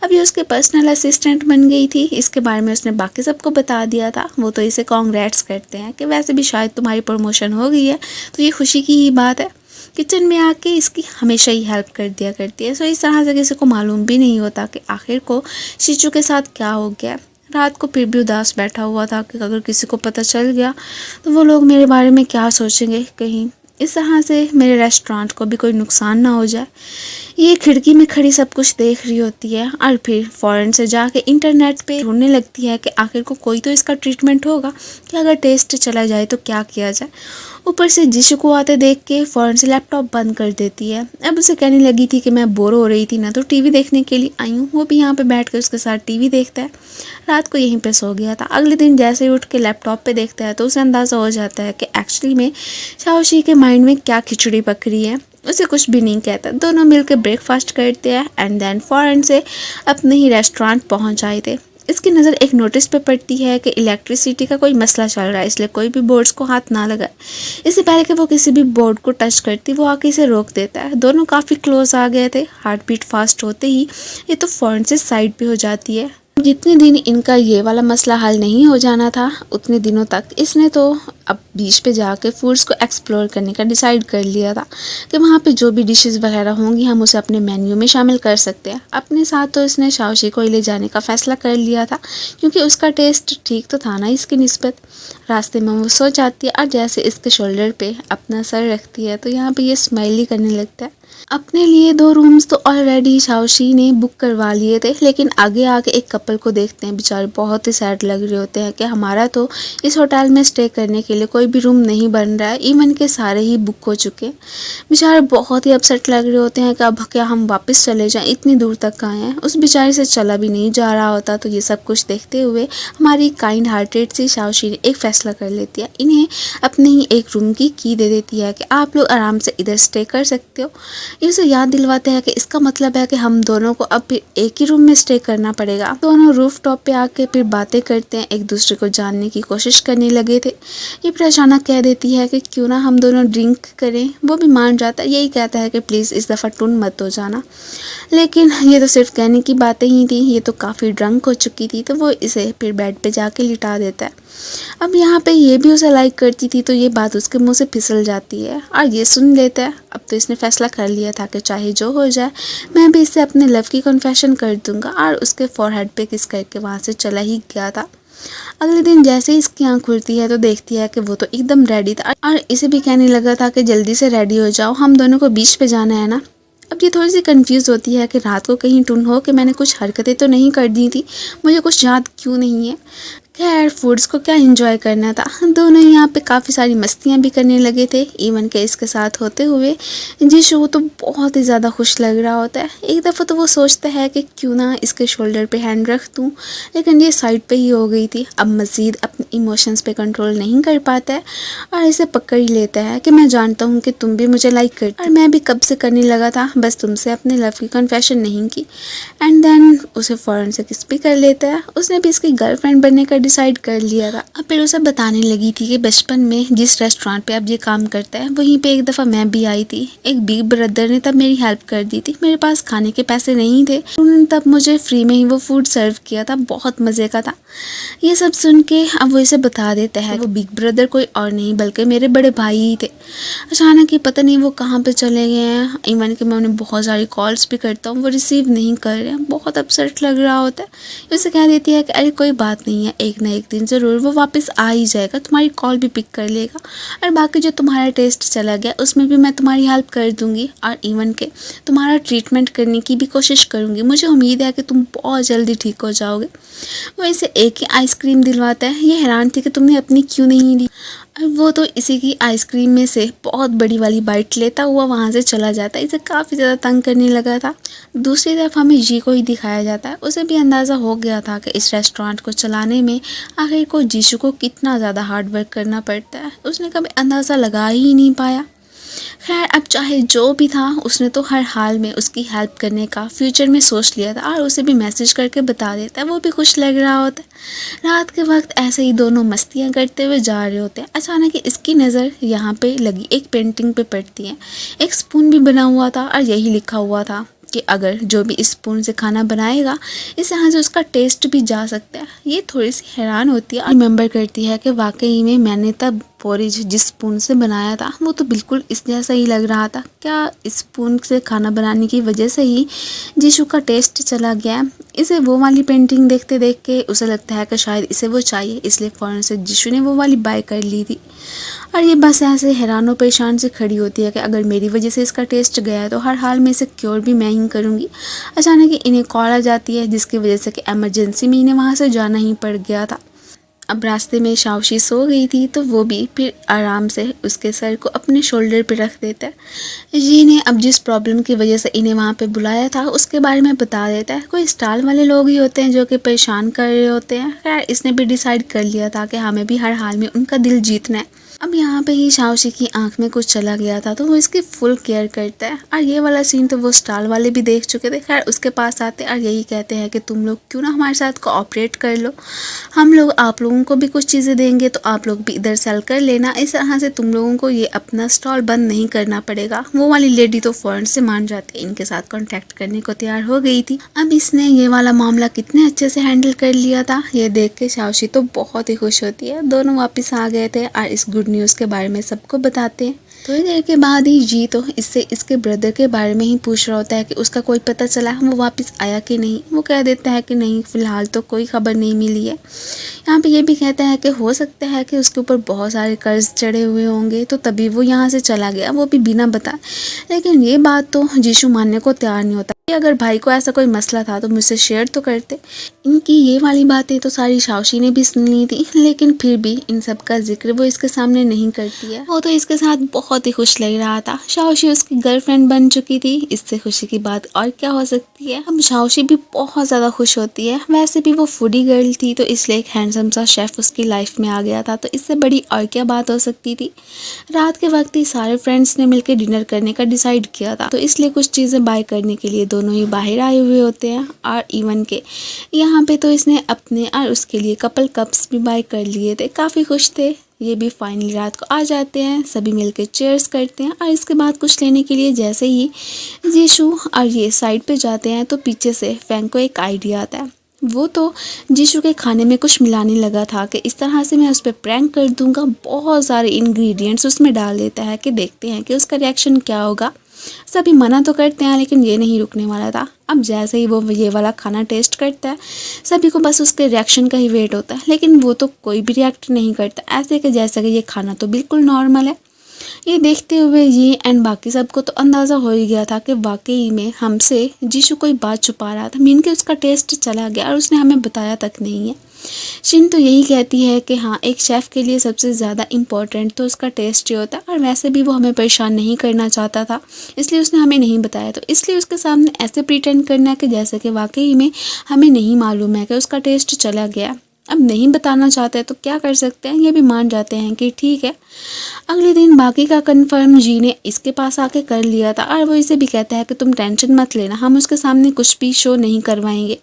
Speaker 1: अब ये उसके पर्सनल असिस्टेंट बन गई थी। इसके बारे में उसने बाकी सबको बता दिया था। वो तो इसे कॉन्ग्रेट्स करते हैं कि वैसे भी शायद तुम्हारी प्रमोशन हो गई है, तो ये खुशी की ही बात है। किचन में आके इसकी हमेशा ही हेल्प कर दिया करती है। सो इस तरह से किसी को मालूम भी नहीं होता कि आखिर को शीचू के साथ क्या हो गया। रात को फिर भी उदास बैठा हुआ था कि अगर किसी को पता चल गया तो वो लोग मेरे बारे में क्या सोचेंगे, कहीं इस तरह से मेरे रेस्टोरेंट को भी कोई नुकसान ना हो जाए। ये खिड़की में खड़ी सब कुछ देख रही होती है और फिर फ़ौरन से जाके इंटरनेट पे ढूंढने लगती है कि आखिर को कोई तो इसका ट्रीटमेंट होगा कि अगर टेस्ट चला जाए तो क्या किया जाए। ऊपर से जीशू को आते देख के फ़ौरन से लैपटॉप बंद कर देती है। अब उसे कहने लगी थी कि मैं बोर हो रही थी ना, तो टीवी देखने के लिए आई हूँ। वो भी यहाँ पे बैठ कर उसके साथ टीवी देखता है। रात को यहीं पे सो गया था। अगले दिन जैसे ही उठ के लैपटॉप पे देखता है तो उसे अंदाज़ा हो जाता है कि एक्चुअली में शाओशी के माइंड में क्या खिचड़ी पक रही है। उसे कुछ भी नहीं कहता। दोनों मिलकर ब्रेकफास्ट करते हैं एंड देन फ़ौरन से अपने ही रेस्टोरेंट पहुंच आए थे। इसकी नज़र एक नोटिस पे पड़ती है कि इलेक्ट्रिसिटी का कोई मसला चल रहा है, इसलिए कोई भी बोर्ड्स को हाथ ना लगाए। इससे पहले कि वो किसी भी बोर्ड को टच करती वो आके इसे रोक देता है। दोनों काफ़ी क्लोज आ गए थे। हार्ट बीट फास्ट होते ही ये तो फ़ौरन से साइड पे हो जाती है। जितने दिन इनका ये वाला मसला हल नहीं हो जाना था उतने दिनों तक इसने तो अब बीच पे जाके फूड्स को एक्सप्लोर करने का डिसाइड कर लिया था कि वहाँ पे जो भी डिशेस वगैरह होंगी हम उसे अपने मेन्यू में शामिल कर सकते हैं। अपने साथ तो इसने शाओशी को ले जाने का फ़ैसला कर लिया था क्योंकि उसका टेस्ट ठीक तो था ना इसकी निस्बत। रास्ते में वो सो जाती है और जैसे इसके शोल्डर पे अपना सर रखती है तो यहाँ पे ये स्माइल ही करने लगता है। अपने लिए 2 रूम्स तो ऑलरेडी शाओशी ने बुक करवा लिए थे, लेकिन आगे आके एक कपल को देखते हैं, बेचारे बहुत ही सैड लग रहे होते हैं कि हमारा तो इस होटल में स्टे करने के लिए कोई भी रूम नहीं बन रहा है, इवन के सारे ही बुक हो चुके हैं। बेचारे बहुत ही अपसेट लग रहे होते हैं कि अब क्या हम वापस चले जाएं, इतनी दूर तक आए हैं। उस बेचारे से चला भी नहीं जा रहा होता। तो ये सब कुछ देखते हुए हमारी काइंड हार्टेड सी शाओशी ने एक फ़ैसला कर लेती है, इन्हें अपने ही एक रूम की दे देती है कि आप लोग आराम से इधर स्टे कर सकते हो। ये उसे याद दिलवाते हैं कि इसका मतलब है कि हम दोनों को अब फिर एक ही रूम में स्टे करना पड़ेगा। दोनों रूफ टॉप पे आके फिर बातें करते हैं, एक दूसरे को जानने की कोशिश करने लगे थे। ये फिर अचानक कह देती है कि क्यों ना हम दोनों ड्रिंक करें। वो भी मान जाता है, यही कहता है कि प्लीज़ इस दफ़ा टून मत हो जाना। लेकिन ये तो सिर्फ कहने की बातें ही थी, ये तो काफ़ी ड्रंक हो चुकी थी। तो वो इसे फिर बेड पे जाके लिटा देता है। अब यहाँ पे ये भी उसे लाइक करती थी, तो ये बात उसके मुंह से फिसल जाती है और ये सुन लेता है। अब तो इसने फैसला कर लिया था कि चाहे जो हो जाए मैं भी इससे अपने लव की कन्फेशन कर दूंगा, और उसके फॉरहेड पे किस करके वहाँ से चला ही गया था। अगले दिन जैसे ही इसकी आँख खुलती है तो देखती है कि वो तो एकदम रेडी था और इसे भी कहने लगा था कि जल्दी से रेडी हो जाओ, हम दोनों को बीच पे जाना है ना। अब ये थोड़ी सी कंफ्यूज होती है कि रात को कहीं टून हो कि मैंने कुछ हरकतें तो नहीं कर दी थी, मुझे कुछ याद क्यों नहीं है। खैर फूड्स को क्या एंजॉय करना था, दोनों यहाँ पे काफ़ी सारी मस्तियाँ भी करने लगे थे। इवन के इसके साथ होते हुए जीशु तो बहुत ही ज़्यादा खुश लग रहा होता है। एक दफ़ा तो वो सोचता है कि क्यों ना इसके शोल्डर पे हैंड रख दूँ, लेकिन ये साइड पे ही हो गई थी। अब मज़ीद अपने इमोशंस पे कंट्रोल नहीं कर पाता है और इसे पकड़ ही लेता है कि मैं जानता हूँ कि तुम भी मुझे लाइक करती और मैं भी कब से करने लगा था, बस तुमसे अपने लव की कन्फेशन नहीं की। एंड देन उसे फ़ौरन से किस भी कर लेता है। उसने भी इसकी गर्लफ्रेंड बनने का डिसाइड कर लिया था। अब फिर उसे बताने लगी थी कि बचपन में जिस रेस्टोरेंट पे अब ये काम करता है वहीं पे एक दफ़ा मैं भी आई थी। एक बिग ब्रदर ने तब मेरी हेल्प कर दी थी, मेरे पास खाने के पैसे नहीं थे, उन्होंने तब मुझे फ्री में ही वो फूड सर्व किया था, बहुत मज़े का था। ये सब सुन के अब वो इसे बता देता है वो बिग ब्रदर कोई और नहीं बल्कि मेरे बड़े भाई ही थे। अचानक ही पता नहीं वो कहाँ पे चले गए हैं। इवन कि मैं उन्हें बहुत सारी कॉल्स भी करता हूँ, वो रिसीव नहीं कर रहे हैं, बहुत अपसेट लग रहा होता है। ये उसे कह देती है कि अरे कोई बात नहीं है, एक ना एक दिन ज़रूर वो वापस आ ही जाएगा, तुम्हारी कॉल भी पिक कर लेगा, और बाकी जो तुम्हारा टेस्ट चला गया उसमें भी मैं तुम्हारी हेल्प कर दूँगी, और इवन के तुम्हारा ट्रीटमेंट करने की भी कोशिश करूँगी। मुझे उम्मीद है कि तुम बहुत जल्दी ठीक हो जाओगे। वो इसे एक ही आइसक्रीम दिलवाता है। ये हैरान थी कि तुमने अपनी क्यों नहीं ली, और वो तो इसी की आइसक्रीम में से बहुत बड़ी वाली बाइट लेता हुआ वहाँ से चला जाता है। इसे काफ़ी ज़्यादा तंग करने लगा था। दूसरी तरफ हमें जी को ही दिखाया जाता है। उसे भी अंदाज़ा हो गया था कि इस रेस्टोरेंट को चलाने में आखिर को जीशु को कितना ज़्यादा हार्ड वर्क करना पड़ता है, उसने कभी अंदाज़ा लगा ही नहीं पाया। खैर अब चाहे जो भी था, उसने तो हर हाल में उसकी हेल्प करने का फ्यूचर में सोच लिया था और उसे भी मैसेज करके बता देता है। वो भी खुश लग रहा होता है। रात के वक्त ऐसे ही दोनों मस्तियाँ करते हुए जा रहे होते हैं। अचानक ही इसकी नज़र यहाँ पे लगी एक पेंटिंग पे पड़ती है। एक स्पून भी बना हुआ था और यही लिखा हुआ था कि अगर जो भी इस स्पून से खाना बनाएगा इस यहाँ से उसका टेस्ट भी जा सकता है। ये थोड़ी सी हैरान होती है और रिमेंबर करती है कि वाकई में मैंने तब पोरिज जिस स्पून से बनाया था वो तो बिल्कुल इस जैसा ही लग रहा था। क्या इस स्पून से खाना बनाने की वजह से ही जीशु का टेस्ट चला गया? इसे वो वाली पेंटिंग देखते देख के उसे लगता है कि शायद इसे वो चाहिए, इसलिए फ़ौरन से जीशु ने वो वाली बाय कर ली थी। और ये बस ऐसे हैरान और परेशान से खड़ी होती है कि अगर मेरी वजह से इसका टेस्ट गया है तो हर हाल में इसे क्योर भी मैं ही करूँगी। अचानक ही इन्हें कॉल आ जाती है जिसकी वजह से कि एमरजेंसी में इन्हें वहाँ से जाना ही पड़ गया था। अब रास्ते में शाओशी सो गई थी तो वो भी फिर आराम से उसके सर को अपने शोल्डर पे रख देता है। जी ने अब जिस प्रॉब्लम की वजह से इन्हें वहाँ पे बुलाया था उसके बारे में बता देता है। कोई स्टाइल वाले लोग ही होते हैं जो कि परेशान कर रहे होते हैं। खैर इसने भी डिसाइड कर लिया था कि हमें भी हर हाल में उनका दिल जीतना है। अब यहाँ पे ही शाओशी की आंख में कुछ चला गया था तो वो इसकी फुल केयर करता है। और ये वाला सीन तो वो स्टाल वाले भी देख चुके थे। खैर उसके पास आते और यही कहते हैं कि तुम लोग क्यों ना हमारे साथ कोऑपरेट कर लो, हम लोग आप लोगों को भी कुछ चीज़ें देंगे तो आप लोग भी इधर सेल कर लेना। इस तरह से तुम लोगों को ये अपना स्टॉल बंद नहीं करना पड़ेगा। वो वाली लेडी तो फ़ौरन से मान जाती है, इनके साथ कॉन्टैक्ट करने को तैयार हो गई थी। अब इसने ये वाला मामला कितने अच्छे से हैंडल कर लिया था ये देख के शाओशी तो बहुत ही खुश होती है। दोनों वापस आ गए थे और इस गुड न्यूज़ के बारे में सबको बताते हैं। थोड़ी देर के बाद ही जी तो इससे इसके ब्रदर के बारे में ही पूछ रहा होता है कि उसका कोई पता चला, वो वापस आया कि नहीं। वो कह देता है कि नहीं, फ़िलहाल तो कोई खबर नहीं मिली है। यहाँ पे ये भी कहता है कि हो सकता है कि उसके ऊपर बहुत सारे कर्ज चढ़े हुए होंगे, तो तभी वो यहाँ से चला गया, वो भी बिना बताए। लेकिन ये बात तो जीशु मानने को तैयार नहीं होता कि अगर भाई को ऐसा कोई मसला था तो मुझसे शेयर तो करते। इनकी ये वाली बातें तो सारी शाओशी ने भी सुन ली थी, लेकिन फिर भी इन सब का जिक्र वो इसके सामने नहीं करती है। वो तो इसके साथ बहुत ही खुश लग रहा था। शाओशी उसकी गर्लफ्रेंड बन चुकी थी, इससे खुशी की बात और क्या हो सकती है। अब शाओशी भी बहुत ज़्यादा खुश होती है। वैसे भी वो फूडी गर्ल थी, तो इसलिए एक हैंडसम सा शेफ़ उसकी लाइफ में आ गया था, तो इससे बड़ी और क्या बात हो सकती थी। रात के वक्त ही सारे फ्रेंड्स ने मिलकर डिनर करने का डिसाइड किया था, तो इसलिए कुछ चीज़ें बाय करने के लिए दोनों ही बाहर आए हुए होते हैं। और इवन के यहाँ पे तो इसने अपने और उसके लिए कपल कप्स भी बाय कर लिए थे, काफ़ी खुश थे। ये भी फाइनली रात को आ जाते हैं, सभी मिलकर चेयर्स करते हैं। और इसके बाद कुछ लेने के लिए जैसे ही जीशु और ये साइड पे जाते हैं, तो पीछे से फैंग को एक आइडिया आता है। वो तो जीशु के खाने में कुछ मिलाने लगा था कि इस तरह से मैं उस पर प्रैंक कर दूंगा, बहुत सारे इंग्रेडिएंट्स उसमें डाल देता है कि देखते हैं कि उसका रिएक्शन क्या होगा। सभी मना तो करते हैं, लेकिन ये नहीं रुकने वाला था। अब जैसे ही वो ये वाला खाना टेस्ट करता है, सभी को बस उसके रिएक्शन का ही वेट होता है, लेकिन वो तो कोई भी रिएक्ट नहीं करता, ऐसे कि जैसे कि ये खाना तो बिल्कुल नॉर्मल है। ये देखते हुए ये एंड बाकी सबको तो अंदाज़ा हो ही गया था कि वाकई में हमसे जीशु कोई बात छुपा रहा था। मीन के उसका टेस्ट चला गया और उसने हमें बताया तक नहीं है। शिन तो यही कहती है कि हाँ, एक शेफ़ के लिए सबसे ज़्यादा इम्पोर्टेंट तो उसका टेस्ट ही होता है, और वैसे भी वो हमें परेशान नहीं करना चाहता था, इसलिए उसने हमें नहीं बताया। तो इसलिए उसके सामने ऐसे प्रिटेंड करना कि जैसे कि वाकई में हमें नहीं मालूम है कि उसका टेस्ट चला गया। अब नहीं बताना चाहते तो क्या कर सकते हैं, ये भी मान जाते हैं कि ठीक है। अगले दिन बाकी का कंफर्म जी ने इसके पास आके कर लिया था, और वो इसे भी कहता है कि तुम टेंशन मत लेना, हम उसके सामने कुछ भी शो नहीं करवाएंगे।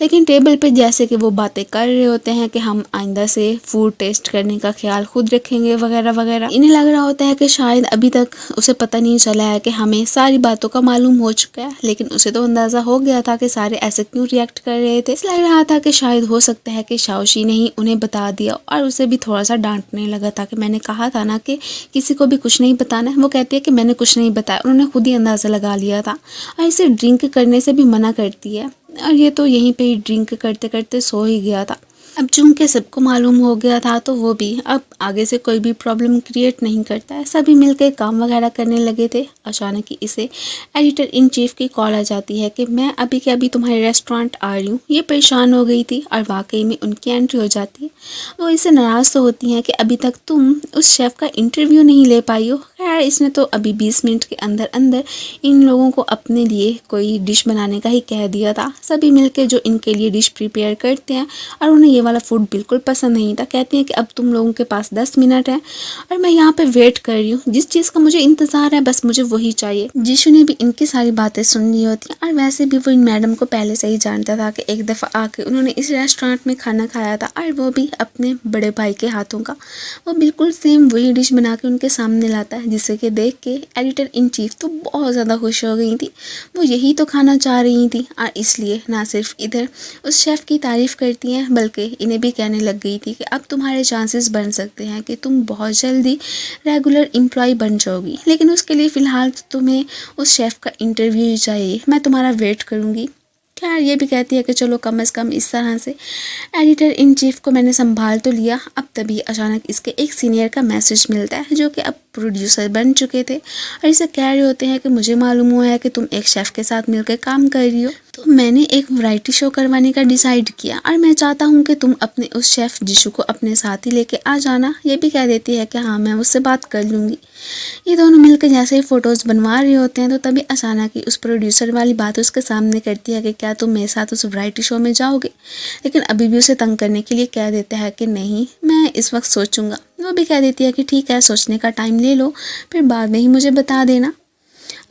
Speaker 1: लेकिन टेबल पे जैसे कि वो बातें कर रहे होते हैं कि हम आइंदा से फूड टेस्ट करने का ख्याल खुद रखेंगे वगैरह वगैरह। इन्हें लग रहा होता है कि शायद अभी तक उसे पता नहीं चला है कि हमें सारी बातों का मालूम हो चुका है, लेकिन उसे तो अंदाज़ा हो गया था कि सारे ऐसे क्यों रिएक्ट कर रहे थे। लग रहा था कि शायद हो सकता है कि शाओशी ने ही उन्हें बता दिया, और उसे भी थोड़ा सा डांटने लगा था कि मैंने कहा था ना कि किसी को भी कुछ नहीं बताना है। वो कहती है कि मैंने कुछ नहीं बताया, उन्होंने खुद ही अंदाज़ा लगा लिया था। और इसे ड्रिंक करने से भी मना करती है, और ये तो यहीं पे ड्रिंक करते करते सो ही गया था। अब चूंकि सबको मालूम हो गया था, तो वो भी अब आगे से कोई भी प्रॉब्लम क्रिएट नहीं करता है। सभी मिलकर काम वगैरह करने लगे थे। अचानक ही इसे एडिटर इन चीफ की कॉल आ जाती है कि मैं अभी के अभी तुम्हारे रेस्टोरेंट आ रही हूँ। ये परेशान हो गई थी, और वाकई में उनकी एंट्री हो जाती है। वो इससे नाराज़ तो होती हैं कि अभी तक तुम उस शेफ़ का इंटरव्यू नहीं ले पाई हो। खैर, इसने तो अभी 20 मिनट के अंदर अंदर इन लोगों को अपने लिए कोई डिश बनाने का ही कह दिया था। सभी मिलकर जो इनके लिए डिश प्रिपेयर करते हैं, और उन्हें ये वाला फूड बिल्कुल पसंद नहीं था। कहती हैं कि अब तुम लोगों के पास 10 मिनट है, और मैं यहाँ पे वेट कर रही हूँ, जिस चीज़ का मुझे इंतज़ार है बस मुझे वही चाहिए। जीशु ने भी इनकी सारी बातें सुन ली होती हैं, और वैसे भी वो इन मैडम को पहले से ही जानता था कि एक दफ़ा आके उन्होंने इस रेस्टोरेंट में खाना खाया था, और वो भी अपने बड़े भाई के हाथों का। वो बिल्कुल सेम वही डिश बना के उनके सामने लाता है, जिसे कि देख के एडिटर इन चीफ तो बहुत ज़्यादा खुश हो गई थी। वो यही तो खाना चाह रही थी, और इसलिए ना सिर्फ इधर उस शेफ़ की तारीफ़ करती हैं, बल्कि इन्हें भी कहने लग गई थी कि अब तुम्हारे चांसेस बन सकते हैं कि तुम बहुत जल्दी रेगुलर एम्प्लॉय बन जाओगी, लेकिन उसके लिए फ़िलहाल तुम्हें उस शेफ़ का इंटरव्यू ही चाहिए। मैं तुम्हारा वेट करूँगी। खैर, ये भी कहती है कि चलो कम से कम इस तरह से एडिटर इन चीफ को मैंने संभाल तो लिया। अब तभी अचानक इसके एक सीनियर का मैसेज मिलता है, जो कि अब प्रोड्यूसर बन चुके थे, और इसे कह रहे होते हैं कि मुझे मालूम हुआ है कि तुम एक शेफ़ के साथ मिलकर काम कर रही हो, तो मैंने एक वैरायटी शो करवाने का डिसाइड किया, और मैं चाहता हूँ कि तुम अपने उस शेफ़ जीशु को अपने साथ ही लेके आ जाना। ये भी कह देती है कि हाँ, मैं उससे बात कर लूँगी। ये दोनों मिलकर जैसे ही फ़ोटोज़ बनवा रहे होते हैं, तो तभी अचानक ही उस प्रोड्यूसर वाली बात उसके सामने करती है कि क्या तुम मेरे साथ उस वैरायटी शो में जाओगे। लेकिन अभी भी उसे तंग करने के लिए कह देता है कि नहीं, मैं इस वक्त सोचूंगा। वो भी कह देती है कि ठीक है, सोचने का टाइम ले लो, फिर बाद में ही मुझे बता देना।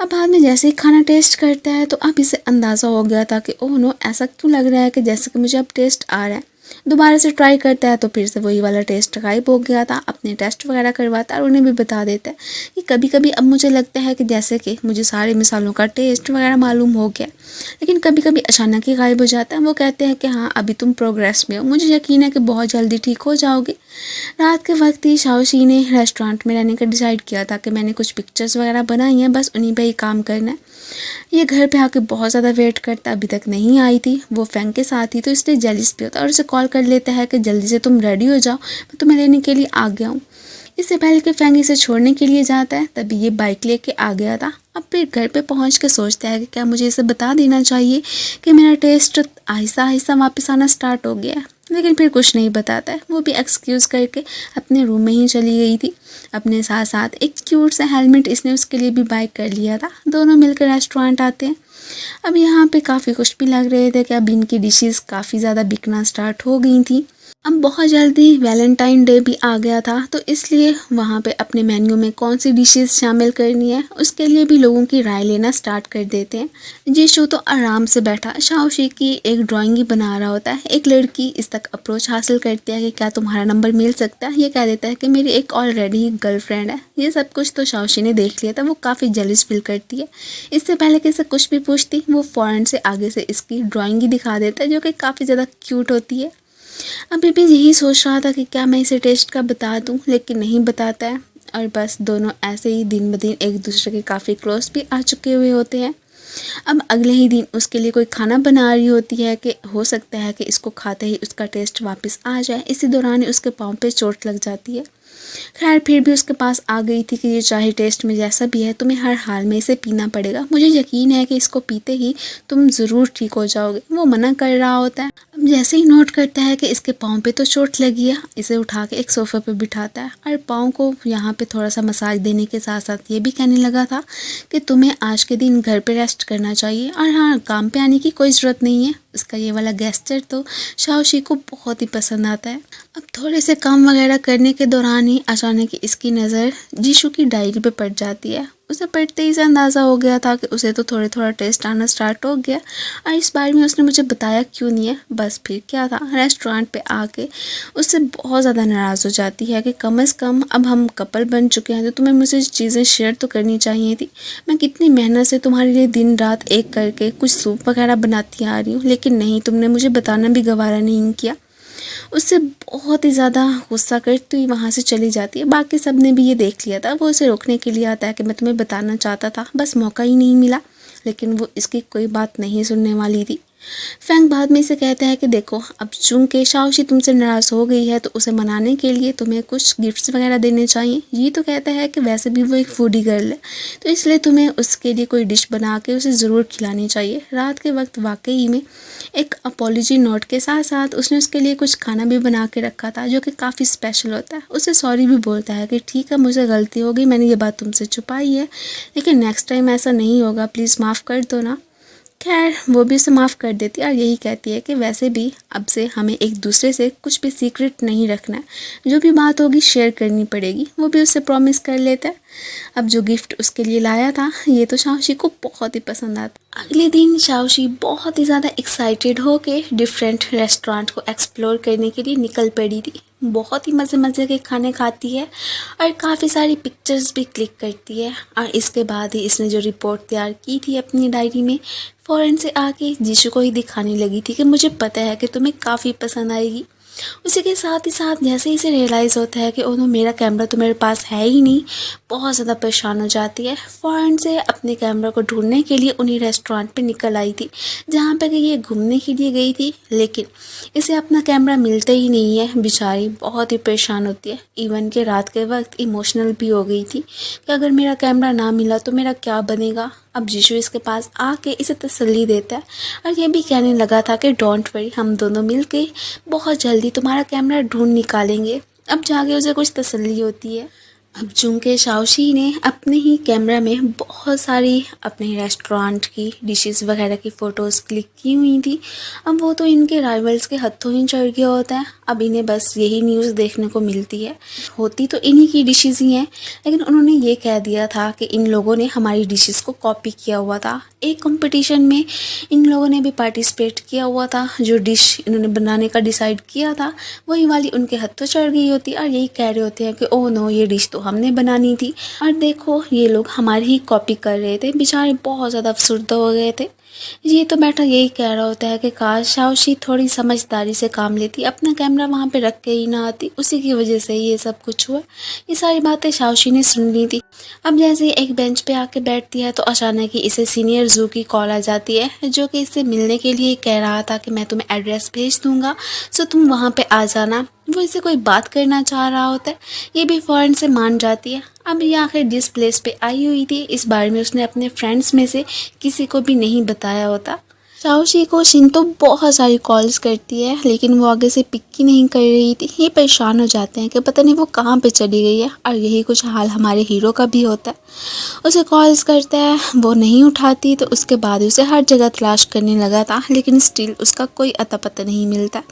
Speaker 1: अब बाद में जैसे ही खाना टेस्ट करता है, तो अब इसे अंदाज़ा हो गया था कि ओह नो, ऐसा क्यों लग रहा है कि जैसे कि मुझे अब टेस्ट आ रहा है। दोबारा से ट्राई करता है तो फिर से वही वाला टेस्ट गायब हो गया था। अपने टेस्ट वगैरह करवाता है और उन्हें भी बता देता है कि कभी कभी अब मुझे लगता है कि जैसे कि मुझे सारे मिसालों का टेस्ट वगैरह मालूम हो गया, लेकिन कभी कभी अचानक ही गायब हो जाता है। वो कहते हैं कि हाँ, अभी तुम प्रोग्रेस में हो, मुझे यकीन है कि बहुत जल्दी ठीक हो जाओगे। रात के वक्त ही शाओशी ने रेस्टोरेंट में रहने का डिसाइड किया था कि मैंने कुछ पिक्चर्स वगैरह बनाई हैं, बस उन्हीं पे ही काम करना है। ये घर पे आके बहुत ज़्यादा वेट करता, अभी तक नहीं आई थी। वो फैंग के साथ ही तो इसलिए जेलिस भी होता है और उसे कॉल कर लेता है कि जल्दी से तुम रेडी हो जाओ, मैं तुम्हें लेने के लिए आ गया हूँ। इससे पहले कि फैंग इसे छोड़ने के लिए जाता है तभी ये बाइक लेके आ गया था। अब फिर घर पे पहुंच के सोचता है कि क्या मुझे इसे बता देना चाहिए कि मेरा टेस्ट आहिस्ता आहिस्ता वापस आना स्टार्ट हो गया है, लेकिन फिर कुछ नहीं बताता है। वो भी एक्सक्यूज़ करके अपने रूम में ही चली गई थी। अपने साथ साथ एक क्यूट सा हेलमेट इसने उसके लिए भी बाय कर लिया था। दोनों मिलकर रेस्टोरेंट आते हैं। अब यहाँ पे काफ़ी खुश भी लग रहे थे कि अब इनकी डिशेस काफ़ी ज़्यादा बिकना स्टार्ट हो गई थी। अब बहुत जल्दी वैलेंटाइन डे भी आ गया था, तो इसलिए वहाँ पे अपने मेन्यू में कौन सी डिशेस शामिल करनी है उसके लिए भी लोगों की राय लेना स्टार्ट कर देते हैं। जीशु तो आराम से बैठा शाओशी की एक ड्राइंग ही बना रहा होता है। एक लड़की इस तक अप्रोच हासिल करती है कि क्या तुम्हारा नंबर मिल सकता है। ये कह देता है कि मेरी एक ऑलरेडी गर्लफ्रेंड है। ये सब कुछ तो शाओशी ने देख लिया था। वो काफ़ी जेलस फील करती है। इससे पहले कि इसे कुछ भी पूछती, वो फ़ौरन से आगे से इसकी ड्राइंग ही दिखा देता है, जो कि काफ़ी ज़्यादा क्यूट होती है। अभी भी यही सोच रहा था कि क्या मैं इसे टेस्ट का बता दूं, लेकिन नहीं बताता है। और बस दोनों ऐसे ही दिन ब दिन एक दूसरे के काफ़ी क्लोज भी आ चुके हुए होते हैं। अब अगले ही दिन उसके लिए कोई खाना बना रही होती है कि हो सकता है कि इसको खाते ही उसका टेस्ट वापस आ जाए। इसी दौरान उसके पाँव पे चोट लग जाती है। खैर फिर भी उसके पास आ गई थी कि ये चाहे टेस्ट में जैसा भी है, तुम्हें हर हाल में इसे पीना पड़ेगा। मुझे यकीन है कि इसको पीते ही तुम ज़रूर ठीक हो जाओगे। वो मना कर रहा होता है। अब जैसे ही नोट करता है कि इसके पाँव पे तो चोट लगी है, इसे उठा के एक सोफ़े पे बिठाता है और पाँव को यहाँ पे थोड़ा सा मसाज देने के साथ साथ ये भी कहने लगा था कि तुम्हें आज के दिन घर पे रेस्ट करना चाहिए और हाँ, काम पे आने की कोई ज़रूरत नहीं है। इसका ये वाला गेस्चर तो शाओशी को बहुत ही पसंद आता है। अब थोड़े से काम वगैरह करने के दौरान ही अचानक इसकी नज़र जीशु की डायरी पे पड़ जाती है। उसे पढ़ते ही से अंदाज़ा हो गया था कि उसे तो थोड़ा थोड़ा टेस्ट आना स्टार्ट हो गया और इस बारे में उसने मुझे बताया क्यों नहीं है। बस फिर क्या था, रेस्टोरेंट पे आके उससे बहुत ज़्यादा नाराज़ हो जाती है कि कम से कम अब हम कपल बन चुके हैं तो तुम्हें मुझसे चीज़ें शेयर तो करनी चाहिए थी। मैं कितनी मेहनत से तुम्हारे लिए दिन रात एक करके कुछ सूप वगैरह बनाती आ रही हूँ, लेकिन नहीं, तुमने मुझे बताना भी गवारा नहीं किया। उससे बहुत ही ज़्यादा गुस्सा करती हुई वहाँ से चली जाती है। बाकी सब ने भी ये देख लिया था। वो उसे रोकने के लिए आता है कि मैं तुम्हें बताना चाहता था, बस मौका ही नहीं मिला। लेकिन वो इसकी कोई बात नहीं सुनने वाली थी। फैंग बाद में इसे कहता है कि देखो, अब चूंकि शाओशी तुमसे नाराज़ हो गई है तो उसे मनाने के लिए तुम्हें कुछ गिफ्ट्स वगैरह देने चाहिए। ये तो कहता है कि वैसे भी वो एक फूडी गर्ल है, तो इसलिए तुम्हें उसके लिए कोई डिश बना के उसे ज़रूर खिलानी चाहिए। रात के वक्त वाकई में एक अपॉलॉजी नोट के साथ साथ उसने उसके लिए कुछ खाना भी बना के रखा था, जो कि काफ़ी स्पेशल होता है। उसे सॉरी भी बोलता है कि ठीक है, मुझे गलती हो गई, मैंने ये बात तुमसे छुपाई है, लेकिन नेक्स्ट टाइम ऐसा नहीं होगा, प्लीज़ माफ़ कर दो ना। खैर वो भी उसे माफ़ कर देती है और यही कहती है कि वैसे भी अब से हमें एक दूसरे से कुछ भी सीक्रेट नहीं रखना है, जो भी बात होगी शेयर करनी पड़ेगी। वो भी उससे प्रॉमिस कर लेता है। अब जो गिफ्ट उसके लिए लाया था ये तो शाओशी को बहुत ही पसंद आता। अगले दिन शाओशी बहुत ही ज़्यादा एक्साइटेड हो के डिफरेंट रेस्टोरेंट को एक्सप्लोर करने के लिए निकल पड़ी थी। बहुत ही मज़े मज़े के खाने खाती है और काफ़ी सारी पिक्चर्स भी क्लिक करती है। और इसके बाद ही इसने जो रिपोर्ट तैयार की थी अपनी डायरी में, फ़ौरन से आके जीशु को ही दिखाने लगी थी कि मुझे पता है कि तुम्हें काफ़ी पसंद आएगी। उसी के साथ ही साथ जैसे ही इसे रियलाइज़ होता है कि ओह मेरा कैमरा तो मेरे पास है ही नहीं, बहुत ज़्यादा परेशान हो जाती है। फ़ौरन से अपने कैमरा को ढूंढने के लिए उन्हीं रेस्टोरेंट पे निकल आई थी जहाँ पे कि ये घूमने के लिए गई थी, लेकिन इसे अपना कैमरा मिलता ही नहीं है। बेचारी बहुत ही परेशान होती है। इवन के रात के वक्त इमोशनल भी हो गई थी कि अगर मेरा कैमरा ना मिला तो मेरा क्या बनेगा। अब जीशु इसके पास आके इसे तसल्ली देता है और ये भी कहने लगा था कि डोंट वरी, हम दोनों मिलके बहुत जल्दी तुम्हारा कैमरा ढूंढ निकालेंगे। अब जाके उसे कुछ तसल्ली होती है। अब चूँकि शाओशी ने अपने ही कैमरा में बहुत सारी अपने रेस्टोरेंट की डिशेस वगैरह की फ़ोटोज़ क्लिक की हुई थी। अब वो तो इनके राइवल्स के हत्थों ही चढ़ गया होता है। अब इन्हें बस यही न्यूज़ देखने को मिलती है। होती तो इन्हीं की डिशेस ही हैं, लेकिन उन्होंने ये कह दिया था कि इन लोगों ने हमारी डिशेस को कॉपी किया हुआ था। एक कंपटीशन में इन लोगों ने भी पार्टिसिपेट किया हुआ था। जो डिश इन्होंने बनाने का डिसाइड किया था वही वाली उनके हत्थों चढ़ गई होती और यही कह रहे होते हैं कि ओह नो, ये डिश तो हमने बनानी थी और देखो ये लोग हमारी ही कॉपी कर रहे थे। बेचारे बहुत ज़्यादा अफसुर्दा हो गए थे। ये तो बैठा यही कह रहा होता है कि काश शाओशी थोड़ी समझदारी से काम लेती, अपना कैमरा वहाँ पे रख के ही ना आती, उसी की वजह से ये सब कुछ हुआ। ये सारी बातें शाओशी ने सुन ली थी। अब जैसे ही एक बेंच पे आके बैठती है तो अचानक ही इसे सीनियर जू की कॉल आ जाती है, जो कि इससे मिलने के लिए कह रहा था कि मैं तुम्हें एड्रेस भेज दूंगा, सो तुम वहाँ पे आ जाना। वो इससे कोई बात करना चाह रहा होता है, ये भी फ़ौरन से मान जाती है। अब ये आखिर जिस प्लेस पे आई हुई थी इस बारे में उसने अपने फ्रेंड्स में से किसी को भी नहीं बताया होता। शाओशी को शिन तो बहुत सारी कॉल्स करती है, लेकिन वो आगे से पिक ही नहीं कर रही थी। ये परेशान हो जाते हैं कि पता नहीं वो कहाँ पे चली गई है। और यही कुछ हाल हमारे हीरो का भी होता है। उसे कॉल्स करता है, वो नहीं उठाती, तो उसके बाद उसे हर जगह तलाश करने लगा था, लेकिन स्टिल उसका कोई अता पता नहीं मिलता।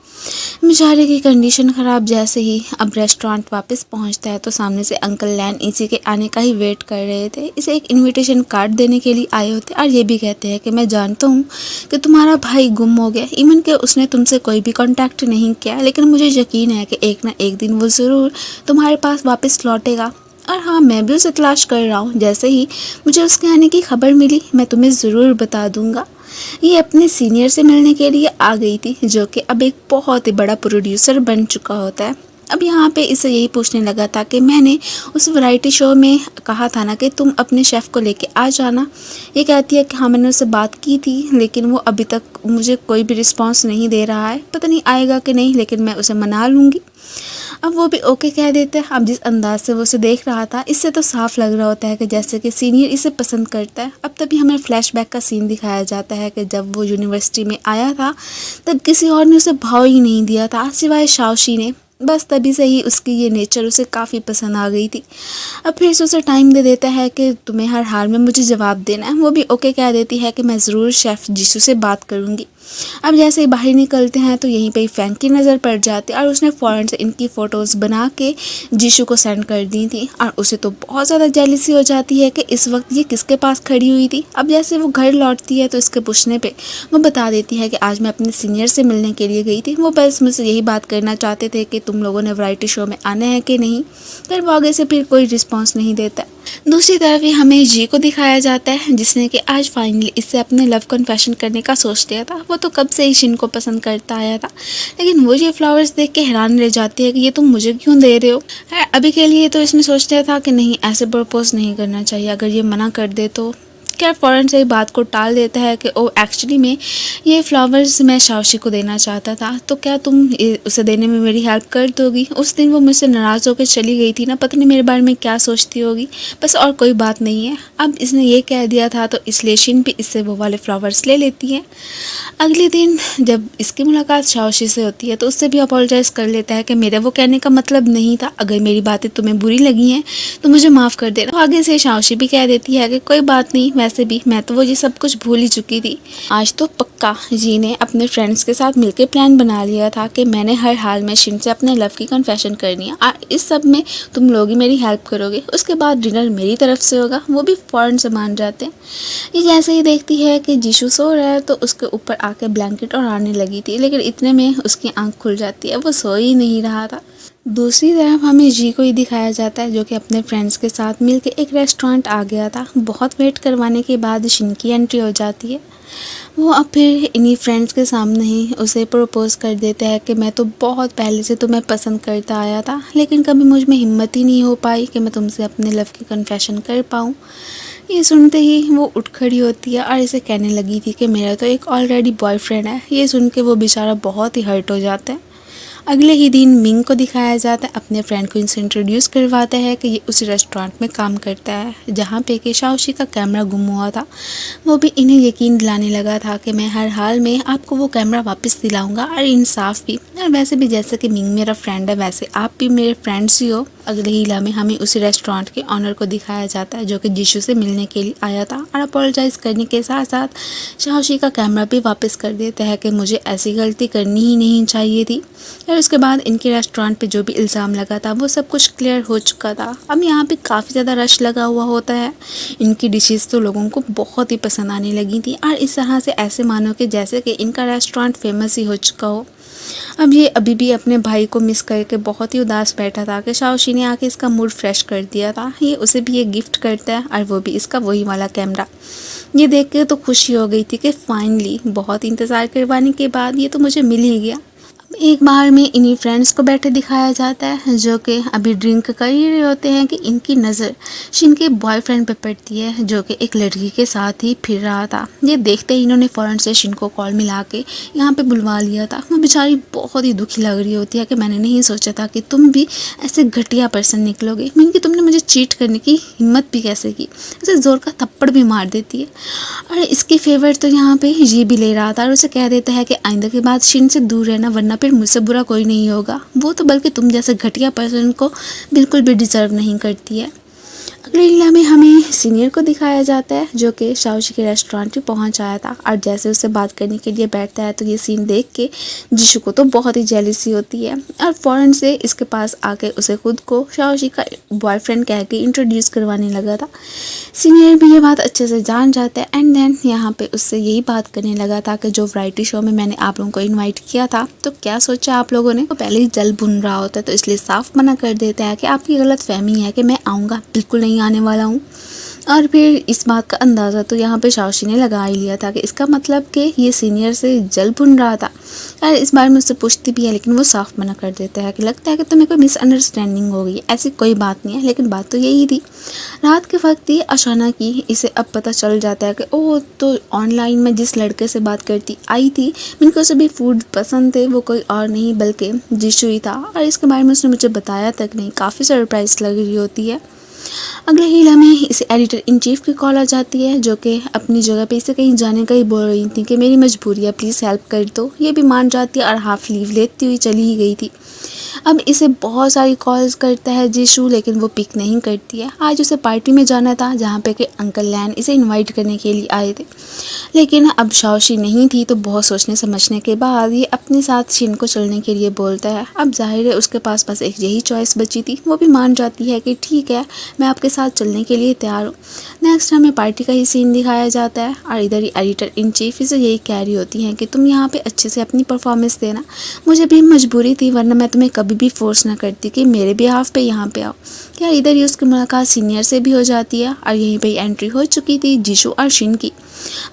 Speaker 1: बेचारे की कंडीशन ख़राब। जैसे ही अब रेस्टोरेंट वापस पहुंचता है तो सामने से अंकल लैन इसी के आने का ही वेट कर रहे थे। इसे एक इनविटेशन कार्ड देने के लिए आए होते और ये भी कहते हैं कि मैं जानता हूँ कि तुम्हारा भाई गुम हो गया, इवन कि उसने तुमसे कोई भी कांटेक्ट नहीं किया, लेकिन मुझे यकीन है कि एक ना एक दिन वो ज़रूर तुम्हारे पास वापस लौटेगा। और हाँ, मैं भी उसे तलाश कर रहा हूँ। जैसे ही मुझे उसके आने की खबर मिली मैं तुम्हें ज़रूर बता दूंगा। ये अपने सीनियर से मिलने के लिए आ गई थी, जो कि अब एक बहुत ही बड़ा प्रोड्यूसर बन चुका होता है। अब यहाँ पे इसे यही पूछने लगा था कि मैंने उस वैरायटी शो में कहा था ना कि तुम अपने शेफ़ को लेके आ जाना। ये कहती है कि हाँ, मैंने उससे बात की थी, लेकिन वो अभी तक मुझे कोई भी रिस्पांस नहीं दे रहा है। पता नहीं आएगा कि नहीं, लेकिन मैं उसे मना लूँगी। अब वो भी ओके कह देते हैं। अब जिस अंदाज से वो उसे देख रहा था, इससे तो साफ लग रहा होता है कि जैसे कि सीनियर इसे पसंद करता है। अब तभी हमें फ्लैशबैक का सीन दिखाया जाता है कि जब वो यूनिवर्सिटी में आया था तब किसी और ने उसे भाव ही नहीं दिया था सिवाय शाओशी ने। बस तभी से ही उसकी ये नेचर उसे काफ़ी पसंद आ गई थी। अब फिर से उसे टाइम दे देता है कि तुम्हें हर हाल में मुझे जवाब देना है। वो भी ओके कह देती है कि मैं ज़रूर शेफ़ जीशू से बात करूँगी। अब जैसे ही बाहर निकलते हैं तो यहीं पे ही फैंक की नज़र पड़ जाती है और उसने फ़ौरन से इनकी फ़ोटोज़ बना के जीशू को सेंड कर दी थी। और उसे तो बहुत ज़्यादा जेलसी हो जाती है कि इस वक्त ये किसके पास खड़ी हुई थी। अब जैसे वो घर लौटती है तो इसके पूछने पे वो बता देती है कि आज मैं अपने सीनियर से मिलने के लिए गई थी। वो बस मुझसे यही बात करना चाहते थे कि तुम लोगों ने वैरायटी शो में आना है कि नहीं। पर वो आगे से फिर कोई रिस्पॉन्स नहीं देता। दूसरी तरफ ही हमें जी को दिखाया जाता है, जिसने कि आज फाइनली इससे अपने लव कन्फेशन करने का सोच लिया था। वो तो कब से ही शिन को पसंद करता आया था, लेकिन वो ये फ्लावर्स देख के हैरान रह जाती है कि ये तुम मुझे क्यों दे रहे हो। अभी के लिए तो इसमें सोच लिया था कि नहीं, ऐसे प्रपोज नहीं करना चाहिए, अगर ये मना कर दे तो। क्या फ़ौरन से ही बात को टाल देता है कि ओ एक्चुअली में ये फ्लावर्स मैं शाओशी को देना चाहता था, तो क्या तुम उसे देने में मेरी हेल्प कर दोगी। उस दिन वो मुझसे नाराज़ होकर चली गई थी ना, पता नहीं मेरे बारे में क्या सोचती होगी, बस और कोई बात नहीं है। अब इसने ये कह दिया था तो इसलिए शिन भी इससे वो वाले फ्लावर्स ले लेती है। अगले दिन जब इसकी मुलाकात शाओशी से होती है तो उससे भी अपोलोजाइज़ कर लेता है कि मेरा वो कहने का मतलब नहीं था, अगर मेरी बातें तुम्हें बुरी लगी हैं तो मुझे माफ़ कर देना। तो आगे से शाओशी भी कह देती है कि कोई बात नहीं, वैसे भी मैं तो वो ये सब कुछ भूल ही चुकी थी। आज तो पक्का जी ने अपने फ्रेंड्स के साथ मिलकर प्लान बना लिया था कि मैंने हर हाल में शिन से अपने लव की कन्फेशन करनी है और इस सब में तुम लोग ही मेरी हेल्प करोगे, उसके बाद डिनर मेरी तरफ से होगा। वो भी फ़ौरन से मान जाते हैं। ये जैसे ही देखती है कि जीशू सो रहा है तो उसके ऊपर आके ब्लैंकेट और आने लगी थी, लेकिन इतने में उसकी आंख खुल जाती है, वो सो ही नहीं रहा था। दूसरी तरफ हमें जी को ही दिखाया जाता है, जो कि अपने फ्रेंड्स के साथ मिलकर एक रेस्टोरेंट आ गया था। बहुत वेट करवाने के बाद शिन की एंट्री हो जाती है। वो अब फिर इन्हीं फ्रेंड्स के सामने ही उसे प्रपोज़ कर देता है कि मैं तो बहुत पहले से तुम्हें पसंद करता आया था, लेकिन कभी मुझ में हिम्मत ही नहीं हो पाई कि मैं तुमसे अपने लव की कन्फेशन कर पाऊँ। ये सुनते ही वो उठ खड़ी होती है और इसे कहने लगी थी कि मेरा तो एक ऑलरेडी बॉयफ्रेंड है। ये सुन के वो बेचारा बहुत ही हर्ट हो जाता है। अगले ही दिन मिंग को दिखाया जाता है, अपने फ्रेंड को इनसे इंट्रोड्यूस करवाता है कि ये उस रेस्टोरेंट में काम करता है जहाँ पे कि शाओशी का कैमरा गुम हुआ था। वो भी इन्हें यकीन दिलाने लगा था कि मैं हर हाल में आपको वो कैमरा वापस दिलाऊंगा और इंसाफ भी। और वैसे भी जैसे कि मिंग मेरा फ्रेंड है, वैसे आप भी मेरे फ्रेंड्स ही हो। अगले ही लम्हे हमें उसी रेस्टोरेंट के ऑनर को दिखाया जाता है जो कि जीशू से मिलने के लिए आया था और अपोलोजाइज़ करने के साथ साथ शाओशी का कैमरा भी वापस कर देता है कि मुझे ऐसी गलती करनी ही नहीं चाहिए थी। और उसके बाद इनके रेस्टोरेंट पे जो भी इल्ज़ाम लगा था वो सब कुछ क्लियर हो चुका था। अब यहाँ पे काफ़ी ज़्यादा रश लगा हुआ होता है। इनकी डिशेस तो लोगों को बहुत ही पसंद आने लगी थी और इस तरह से ऐसे मानो कि जैसे कि इनका रेस्टोरेंट फेमस ही हो चुका हो। अब ये अभी भी अपने भाई को मिस करके बहुत ही उदास बैठा था कि शाओशी ने आके इसका मूड फ्रेश कर दिया था। ये उसे भी एक गिफ्ट करता है और वो भी इसका वही वाला कैमरा। ये देख के तो खुशी हो गई थी कि फाइनली बहुत इंतज़ार करवाने के बाद ये तो मुझे मिल ही गया। एक बार में इन्हीं फ्रेंड्स को बैठे दिखाया जाता है जो कि अभी ड्रिंक कर ही रहे होते हैं कि इनकी नज़र शिन के बॉयफ्रेंड पे पड़ती है जो कि एक लड़की के साथ ही फिर रहा था। ये देखते ही इन्होंने फ़ौरन से शिन को कॉल मिला के यहाँ पे बुलवा लिया था। वो बेचारी बहुत ही दुखी लग रही होती है कि मैंने नहीं सोचा था कि तुम भी ऐसे घटिया पर्सन निकलोगे। मीन कि तुमने मुझे चीट करने की हिम्मत भी कैसे की। उसे ज़ोर का थप्पड़ भी मार देती है और इसकी फेवर तो यहाँ पे ये भी ले रहा था और उसे कह देता है कि आइंदा के बाद शिन से दूर रहना वरना फिर मुझसे बुरा कोई नहीं होगा। वो तो बल्कि तुम जैसे घटिया पर्सन को बिल्कुल भी डिज़र्व नहीं करती है। अगले लीला में हमें सीनियर को दिखाया जाता है जो कि शाओशी के रेस्टोरेंट में पहुंच आया था और जैसे उससे बात करने के लिए बैठता है तो ये सीन देख के जीशू को तो बहुत ही जेलसी होती है और फ़ौरन से इसके पास आके उसे खुद को शाओशी का बॉयफ्रेंड कह के इंट्रोड्यूस करवाने लगा था। सीनियर भी ये बात अच्छे से जान जाता है एंड देन यहाँ पे उससे यही बात करने लगा था कि जो वैरायटी शो में मैंने आप लोगों को इन्वाइट किया था तो क्या सोचा आप लोगों ने। तो पहले ही जल भुन रहा होता है तो इसलिए साफ मना कर देता है कि आपकी गलत फहमी है कि मैं आऊँगा, बिल्कुल नहीं आने वाला हूँ। और फिर इस बात का अंदाज़ा तो यहाँ पे शाओशी ने लगा ही लिया था कि इसका मतलब कि ये सीनियर से जल भुन रहा था। और इस बारे में उससे पूछती भी है लेकिन वो साफ मना कर देता है कि लगता है कि तुम्हें कोई मिसअंडरस्टैंडिंग हो गई, ऐसी कोई बात नहीं है। लेकिन बात तो यही थी। रात के वक्त ही अचानक ही इसे अब पता चल जाता है कि ओह तो ऑनलाइन में जिस लड़के से बात करती आई थी जिनको उसे भी फूड पसंद थे वो कोई और नहीं बल्कि जीशू ही था और इसके बारे में उसने मुझे बताया तक नहीं। काफ़ी सरप्राइज लग रही होती है। अगले ही लम्हे इसे एडिटर इन चीफ की कॉल आ जाती है जो कि अपनी जगह पे इसे कहीं जाने का ही बोल रही थी कि मेरी मजबूरी है, प्लीज़ हेल्प कर दो। ये भी मान जाती है और हाफ लीव लेती हुई चली ही गई थी। अब इसे बहुत सारी कॉल्स करता है जीशू लेकिन वो पिक नहीं करती है। आज उसे पार्टी में जाना था जहाँ पे कि अंकल लैन इसे इनवाइट करने के लिए आए थे लेकिन अब शाओशी नहीं थी तो बहुत सोचने समझने के बाद ये अपने साथ शिन को चलने के लिए बोलता है। अब जाहिर है उसके पास बस एक यही चॉइस बची थी। वो भी मान जाती है कि ठीक है मैं आपके साथ चलने के लिए तैयार हूँ। नेक्स्ट हमें पार्टी का ही सीन दिखाया जाता है और इधर ही एडिटर इन चीफ इसे यही कह रही होती हैं कि तुम यहाँ पे अच्छे से अपनी परफॉर्मेंस देना, मुझे भी मजबूरी थी वरना मैं तुम्हें कभी भी फोर्स ना करती कि मेरे बिहाफ पे यहाँ पे आओ। यार इधर ही उसकी मुलाकात सीनियर से भी हो जाती है और यहीं पे एंट्री हो चुकी थी जीशू और शिन की।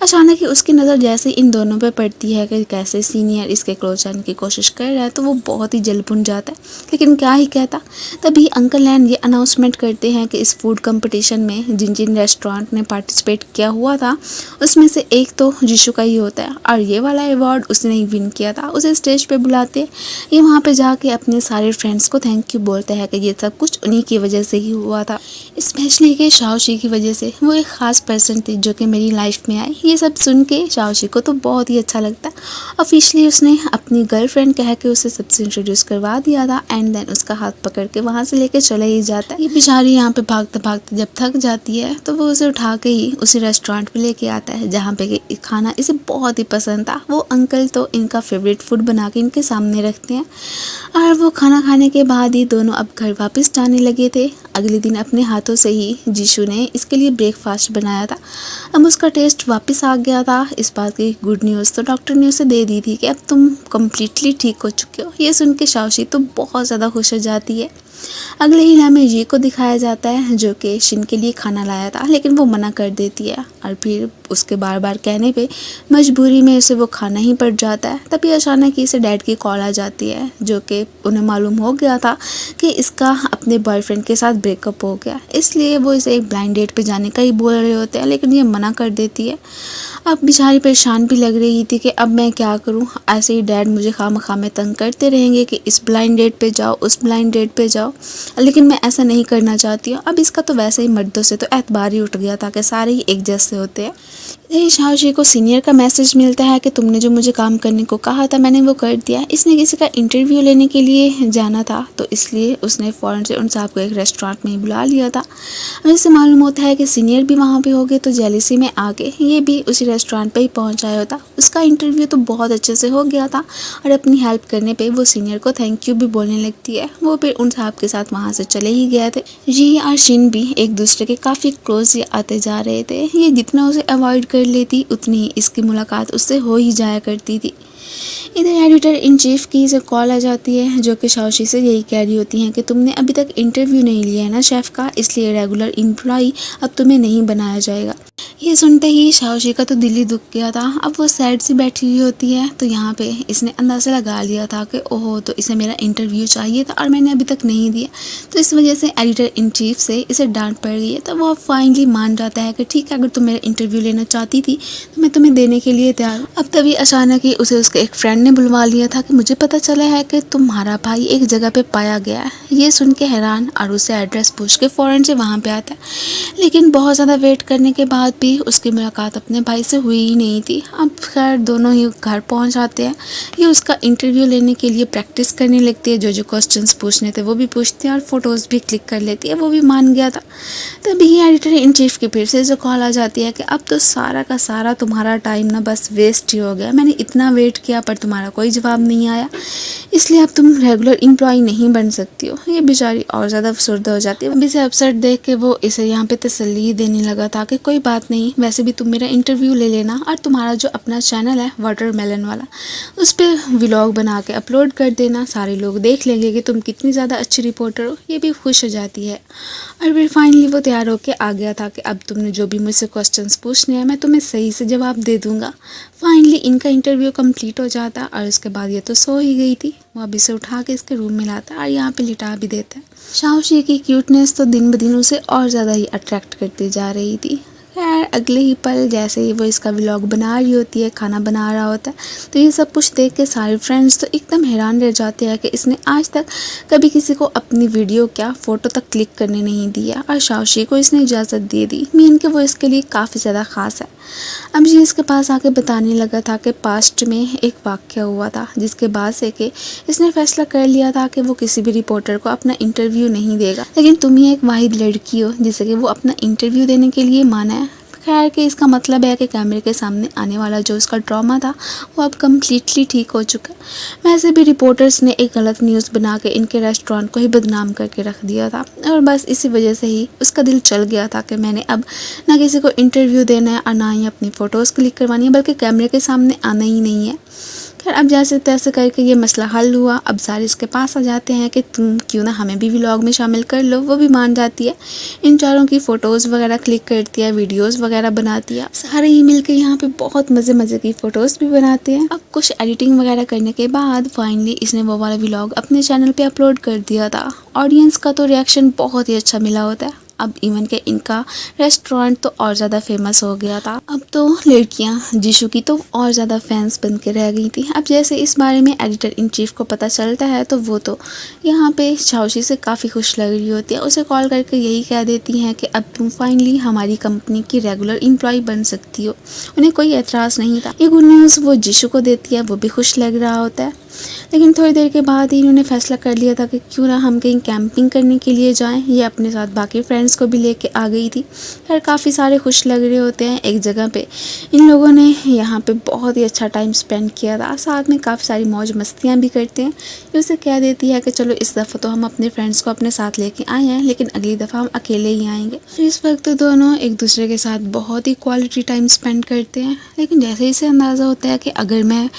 Speaker 1: अचानक ही उसकी नज़र जैसे इन दोनों पे पड़ती है कि कैसे सीनियर इसके क्लोज आने की कोशिश कर रहा है तो वो बहुत ही जल भुन जाता है लेकिन क्या ही कहता। तभी अंकल लैन ये अनाउंसमेंट करते हैं कि इस फूड कंपटीशन में जिन जिन रेस्टोरेंट ने पार्टिसिपेट किया हुआ था उसमें से एक तो जीशू का ही होता है और ये वाला अवार्ड उसने ही विन किया था। उसे स्टेज पे बुलाते ये वहाँ पे जाके अपने सारे फ्रेंड्स को थैंक यू बोलता है कि ये सब कुछ उन्हीं की वजह से ही हुआ था, स्पेशली कि शाओशी की वजह से। वो एक ख़ास पर्सन थी जो कि मेरी लाइफ में आई। ये सब सुन के शाओशी को तो बहुत ही अच्छा लगता है। ऑफिशियली उसने अपनी गर्लफ्रेंड कह के उसे सबसे इंट्रोड्यूस करवा दिया था एंड देन उसका हाथ पकड़ के वहाँ से लेके चले ही जाता है। ये बेचारी यहाँ पे भागते भागते जब थक जाती है तो वो उसे उठा के ही उसी रेस्टोरेंट पे लेके आता है जहाँ पे खाना इसे बहुत ही पसंद था। वो अंकल तो इनका फेवरेट फूड बना के इनके सामने रखते हैं और वो खाना खाने के बाद ही दोनों अब घर वापस जाने लगे थे। अगले दिन अपने हाथों से ही जीशू ने इसके लिए ब्रेकफास्ट बनाया था। अब उसका टेस्ट वापस आ गया था। इस बात की गुड न्यूज़ तो डॉक्टर ने उसे दे दी थी कि अब तुम कम्प्लीटली ठीक हो चुके हो। ये सुन के शाओशी तो बहुत ज़्यादा खुश हो जाती है। अगले ही लम्हे ये को दिखाया जाता है जो कि शिन के लिए खाना लाया था लेकिन वो मना कर देती है और फिर उसके बार बार कहने पे मजबूरी में उसे वो खाना ही पड़ जाता है। तभी अचानक ही इसे डैड की कॉल आ जाती है जो कि उन्हें मालूम हो गया था कि इसका अपने बॉयफ्रेंड के साथ ब्रेकअप हो गया, इसलिए वो इसे एक ब्लाइंड डेट पे जाने का ही बोल रहे होते हैं लेकिन ये मना कर देती है। अब बेचारी परेशान भी लग रही थी कि अब मैं क्या करूं, ऐसे ही डैड मुझे खामखा में तंग करते रहेंगे कि इस ब्लाइंड डेट पे जाओ, उस ब्लाइंड डेट पे जाओ। जाओ, लेकिन मैं ऐसा नहीं करना चाहती हूँ। अब इसका तो वैसे ही मर्दों से तो एतबार ही उठ गया था कि सारे ही एक जैसे होते हैं। शाओशी को सीनियर का मैसेज मिलता है कि तुमने जो मुझे काम करने को कहा था मैंने वो कर दिया। इसने किसी का इंटरव्यू लेने के लिए जाना था, तो इसलिए उसने फ़ौरन से उन साहब को एक रेस्टोरेंट में ही बुला लिया था। अब इससे मालूम होता है कि सीनियर भी वहाँ पे हो गए, तो जेलिसी में आके ये भी उसी रेस्टोरेंट पे ही पहुँच आया होता। उसका इंटरव्यू तो बहुत अच्छे से हो गया था और अपनी हेल्प करने पे वो सीनियर को थैंक यू भी बोलने लगती है। वो फिर उन साहब के साथ वहाँ से चले ही गए थे। जी और शिन भी एक दूसरे के काफ़ी क्लोज आते जा रहे थे। ये जितना उसे अवॉइड कर लेती उतनी ही इसकी मुलाकात उससे हो ही जाया करती थी। इधर एडिटर इन चीफ की से कॉल आ जाती है, जो कि शाओशी से यही कह रही होती हैं कि तुमने अभी तक इंटरव्यू नहीं लिया है ना शेफ़ का, इसलिए रेगुलर एम्प्लॉई अब तुम्हें नहीं बनाया जाएगा। ये सुनते ही शाओशी का तो दिल ही दुख गया था। अब वो सैड सी बैठी हुई होती है, तो यहाँ पे इसने अंदाज़ा लगा लिया था कि ओहो, तो इसे मेरा इंटरव्यू चाहिए था और मैंने अभी तक नहीं दिया, तो इस वजह से एडिटर इन चीफ से इसे डांट पड़ गई है। तो वो फाइनली मान जाता है कि ठीक है, अगर तुम मेरा इंटरव्यू लेना चाहती थी तो मैं तुम्हें देने के लिए तैयार हूँ। अब तभी अचानक ही उसे उसके एक फ्रेंड ने बुलवा लिया था कि मुझे पता चला है कि तुम्हारा भाई एक जगह पे पाया गया है। ये सुन के हैरान और उसे एड्रेस पूछ के फ़ौरन से वहाँ पे आता है, लेकिन बहुत ज़्यादा वेट करने के बाद भी उसकी मुलाकात अपने भाई से हुई ही नहीं थी। अब खैर दोनों ही घर पहुँच जाते हैं। ये उसका इंटरव्यू लेने के लिए प्रैक्टिस करने लगती है, जो क्वेश्चंस पूछने थे वो भी पूछती है और फ़ोटोज़ भी क्लिक कर लेती है। वो भी मान गया था। तभी एडिटर इन चीफ की फिर से जो कॉल आ जाती है कि अब तो सारा का सारा तुम्हारा टाइम ना बस वेस्ट ही हो गया। मैंने इतना वेट किया पर तुम्हारा कोई जवाब नहीं आया, इसलिए अब तुम रेगुलर एम्प्लॉय नहीं बन सकती हो। ये बेचारी और ज़्यादा अफसरदा हो जाती है। अब इसे अपसेट देख के वो इसे यहाँ पे तसल्ली देने लगा था कि कोई बात नहीं, वैसे भी तुम मेरा इंटरव्यू ले लेना और तुम्हारा जो अपना चैनल है वाटरमेलन वाला, उस पर व्लॉग बना के अपलोड कर देना। सारे लोग देख लेंगे कि तुम कितनी ज़्यादा अच्छी रिपोर्टर हो। ये भी खुश हो जाती है और फिर फाइनली वो तैयार होकर आ गया था कि अब तुमने जो भी मुझसे क्वेश्चंस पूछने हैं मैं तुम्हें सही से जवाब दे दूँगा। फाइनली इनका इंटरव्यू कंप्लीट हो जाता और उसके बाद ये तो सो ही गई थी। वो अभी से उठा के इसके रूम में लाता और यहाँ पे लिटा भी देता है। शाओशी की क्यूटनेस तो दिन ब दिन उसे और ज़्यादा ही अट्रैक्ट करती जा रही थी। खैर अगले ही पल जैसे ही वो इसका व्लॉग बना रही होती है, खाना बना रहा होता है, तो ये सब कुछ देख के सारे फ्रेंड्स तो एकदम हैरान रह जाते हैं कि इसने आज तक कभी किसी को अपनी वीडियो क्या फ़ोटो तक क्लिक करने नहीं दिया और शाओशी को इसने इजाज़त दे दी। मीन के वो इसके लिए काफ़ी ज़्यादा ख़ास है। अब ये इसके पास आके बताने लगा था कि पास्ट में एक वाक़या हुआ था, जिसके बाद से कि इसने फैसला कर लिया था कि वो किसी भी रिपोर्टर को अपना इंटरव्यू नहीं देगा, लेकिन तुम ही एक वाहिद लड़की हो जिसे कि वो अपना इंटरव्यू देने के लिए माना है। खैर कि इसका मतलब है कि कैमरे के सामने आने वाला जो उसका ड्रामा था वो अब कम्प्लीटली ठीक हो चुका है। वैसे भी रिपोर्टर्स ने एक गलत न्यूज़ बना के इनके रेस्टोरेंट को ही बदनाम करके रख दिया था और बस इसी वजह से ही उसका दिल चल गया था कि मैंने अब ना किसी को इंटरव्यू देना है और ना ही अपनी फ़ोटोज़ क्लिक करवानी है, बल्कि कैमरे के सामने आना ही नहीं है। खैर अब जैसे तैसे करके ये मसला हल हुआ। अब सारे इसके पास आ जाते हैं कि तुम क्यों ना हमें भी व्लॉग में शामिल कर लो। वो भी मान जाती है, इन चारों की फ़ोटोज़ वगैरह क्लिक करती है, वीडियोस वगैरह बनाती है। सारे ही मिलके यहाँ पे बहुत मज़े मज़े की फ़ोटोज़ भी बनाते हैं। अब कुछ एडिटिंग वगैरह करने के बाद फाइनली इसने वो वाला व्लॉग अपने चैनल पर अपलोड कर दिया था। ऑडियंस का तो रिएक्शन बहुत ही अच्छा मिला होता है। अब इवन के इनका रेस्टोरेंट तो और ज़्यादा फेमस हो गया था। अब तो लड़कियां जीशू की तो और ज़्यादा फैंस बन के रह गई थी। अब जैसे इस बारे में एडिटर इन चीफ को पता चलता है तो वो तो यहाँ पे शाओशी से काफ़ी खुश लग रही होती है। उसे कॉल करके यही कह देती हैं कि अब तुम फाइनली हमारी कंपनी की रेगुलर एम्प्लॉय बन सकती हो। उन्हें कोई एतराज़ नहीं था। ये गुड न्यूज़ वो जीशू को देती है, वो भी खुश लग रहा होता है। लेकिन थोड़ी देर के बाद ही इन्होंने फैसला कर लिया था कि क्यों ना हम कहीं कैंपिंग करने के लिए जाएं। ये अपने साथ बाकी फ्रेंड्स को भी लेके आ गई थी। खैर काफ़ी सारे खुश लग रहे होते हैं एक जगह पे। इन लोगों ने यहाँ पे बहुत ही अच्छा टाइम स्पेंड किया था, साथ में काफ़ी सारी मौज मस्तियाँ भी करते हैं। ये उसे कह देती है कि चलो इस दफ़ा तो हम अपने फ्रेंड्स को अपने साथ लेके आए हैं, लेकिन अगली दफ़ा हम अकेले ही आएंगे। इस वक्त दोनों एक दूसरे के साथ बहुत ही क्वालिटी टाइम स्पेंड करते हैं। लेकिन जैसे इसे अंदाज़ा होता है कि अगर मैं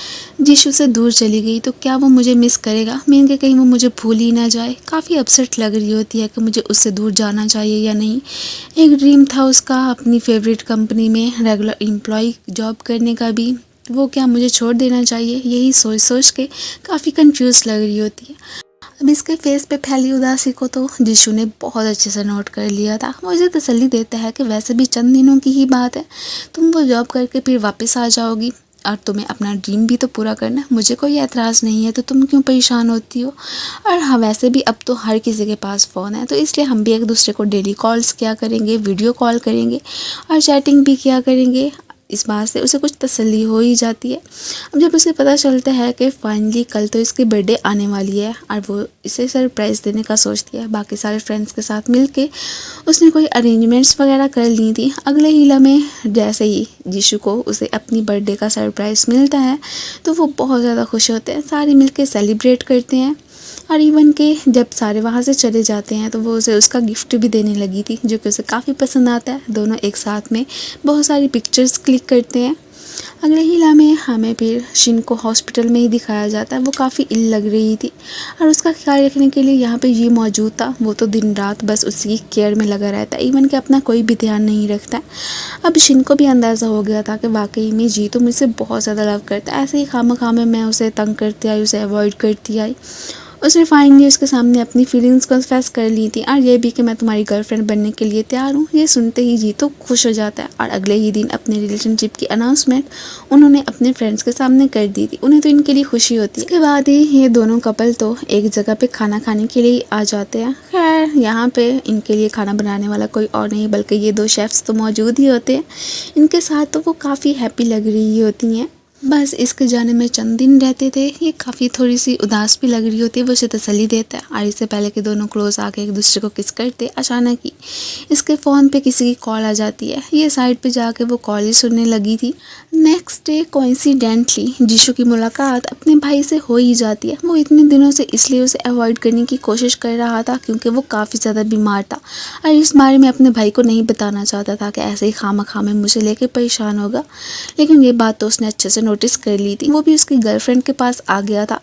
Speaker 1: जीशू से दूर चली गई तो क्या वो मुझे मिस करेगा, मीन के कहीं वो मुझे भूल ही ना जाए। काफ़ी अपसेट लग रही होती है कि मुझे उससे दूर जाना चाहिए या नहीं। एक ड्रीम था उसका अपनी फेवरेट कंपनी में रेगुलर एम्प्लॉय जॉब करने का भी, वो क्या मुझे छोड़ देना चाहिए, यही सोच सोच के काफ़ी कंफ्यूज लग रही होती है। अब इसके फेस पे फैली उदासी को तो जीशू ने बहुत अच्छे से नोट कर लिया था। वो इसे तसल्ली देता है कि वैसे भी चंद दिनों की ही बात है, तुम वो जॉब करके फिर वापस आ जाओगी और तुम्हें अपना ड्रीम भी तो पूरा करना है, मुझे कोई एतराज़ नहीं है, तो तुम क्यों परेशान होती हो। और हाँ, वैसे भी अब तो हर किसी के पास फ़ोन है, तो इसलिए हम भी एक दूसरे को डेली कॉल्स किया करेंगे, वीडियो कॉल करेंगे और चैटिंग भी किया करेंगे। इस बात से उसे कुछ तसल्ली हो ही जाती है। अब जब उसे पता चलता है कि फाइनली कल तो इसकी बर्थडे आने वाली है और वो इसे सरप्राइज़ देने का सोचती है, बाकी सारे फ्रेंड्स के साथ मिलके उसने कोई अरेंजमेंट्स वगैरह कर ली थी। अगले ही लम्हे जैसे ही जीशु को उसे अपनी बर्थडे का सरप्राइज़ मिलता है तो वो बहुत ज़्यादा खुश होते हैं, सारे मिलके सेलिब्रेट करते हैं। और इवन के जब सारे वहाँ से चले जाते हैं तो वो उसे उसका गिफ्ट भी देने लगी थी, जो कि उसे काफ़ी पसंद आता है। दोनों एक साथ में बहुत सारी पिक्चर्स क्लिक करते हैं। अगले ही लम्हे हमें फिर शिन को हॉस्पिटल में ही दिखाया जाता है। वो काफ़ी इल लग रही थी और उसका ख्याल रखने के लिए यहाँ पे ये मौजूद था। वो तो दिन रात बस उसकी केयर में लगा रहता है, इवन कि अपना कोई भी ध्यान नहीं रखता। अब शिन को भी अंदाज़ा हो गया था कि वाकई में जी तो मुझसे बहुत ज़्यादा लव करता है। ऐसे ही खामा में मैं उसे तंग करती आई, उसे अवॉइड करती आई। उसने फाइनली उसके सामने अपनी फीलिंग्स कन्फेस कर ली थी और ये भी कि मैं तुम्हारी गर्लफ्रेंड बनने के लिए तैयार हूँ। ये सुनते ही जी तो खुश हो जाता है और अगले ही दिन अपने रिलेशनशिप की अनाउंसमेंट उन्होंने अपने फ्रेंड्स के सामने कर दी थी। उन्हें तो इनके लिए खुशी होती है। इसके बाद ही ये दोनों कपल तो एक जगह पे खाना खाने के लिए आ जाते हैं। खैर यहाँ पे इनके लिए खाना बनाने वाला कोई और नहीं बल्कि ये दो शेफ्स तो मौजूद ही होते हैं। इनके साथ तो वो काफ़ी हैप्पी लग रही होती हैं। बस इसके जाने में चंद दिन रहते थे। ये काफ़ी थोड़ी सी उदास भी लग रही होती है। वो उसे तसल्ली देता है और इससे पहले कि दोनों क्लोज आके एक दूसरे को किस करते, अचानक ही इसके फ़ोन पे किसी की कॉल आ जाती है। ये साइड पे जाके वो कॉल ही सुनने लगी थी। नेक्स्ट डे कोइंसिडेंटली जीशु की मुलाकात अपने भाई से हो ही जाती है। वो इतने दिनों से इसलिए उसे अवॉइड करने की कोशिश कर रहा था क्योंकि वो काफ़ी ज़्यादा बीमार था और इस बारे में अपने भाई को नहीं बताना चाहता था कि ऐसे ही खामा में मुझे लेके परेशान होगा। लेकिन ये बात तो उसने अच्छे से नोटिस कर ली थी। वो भी उसकी गर्लफ्रेंड के पास आ गया था।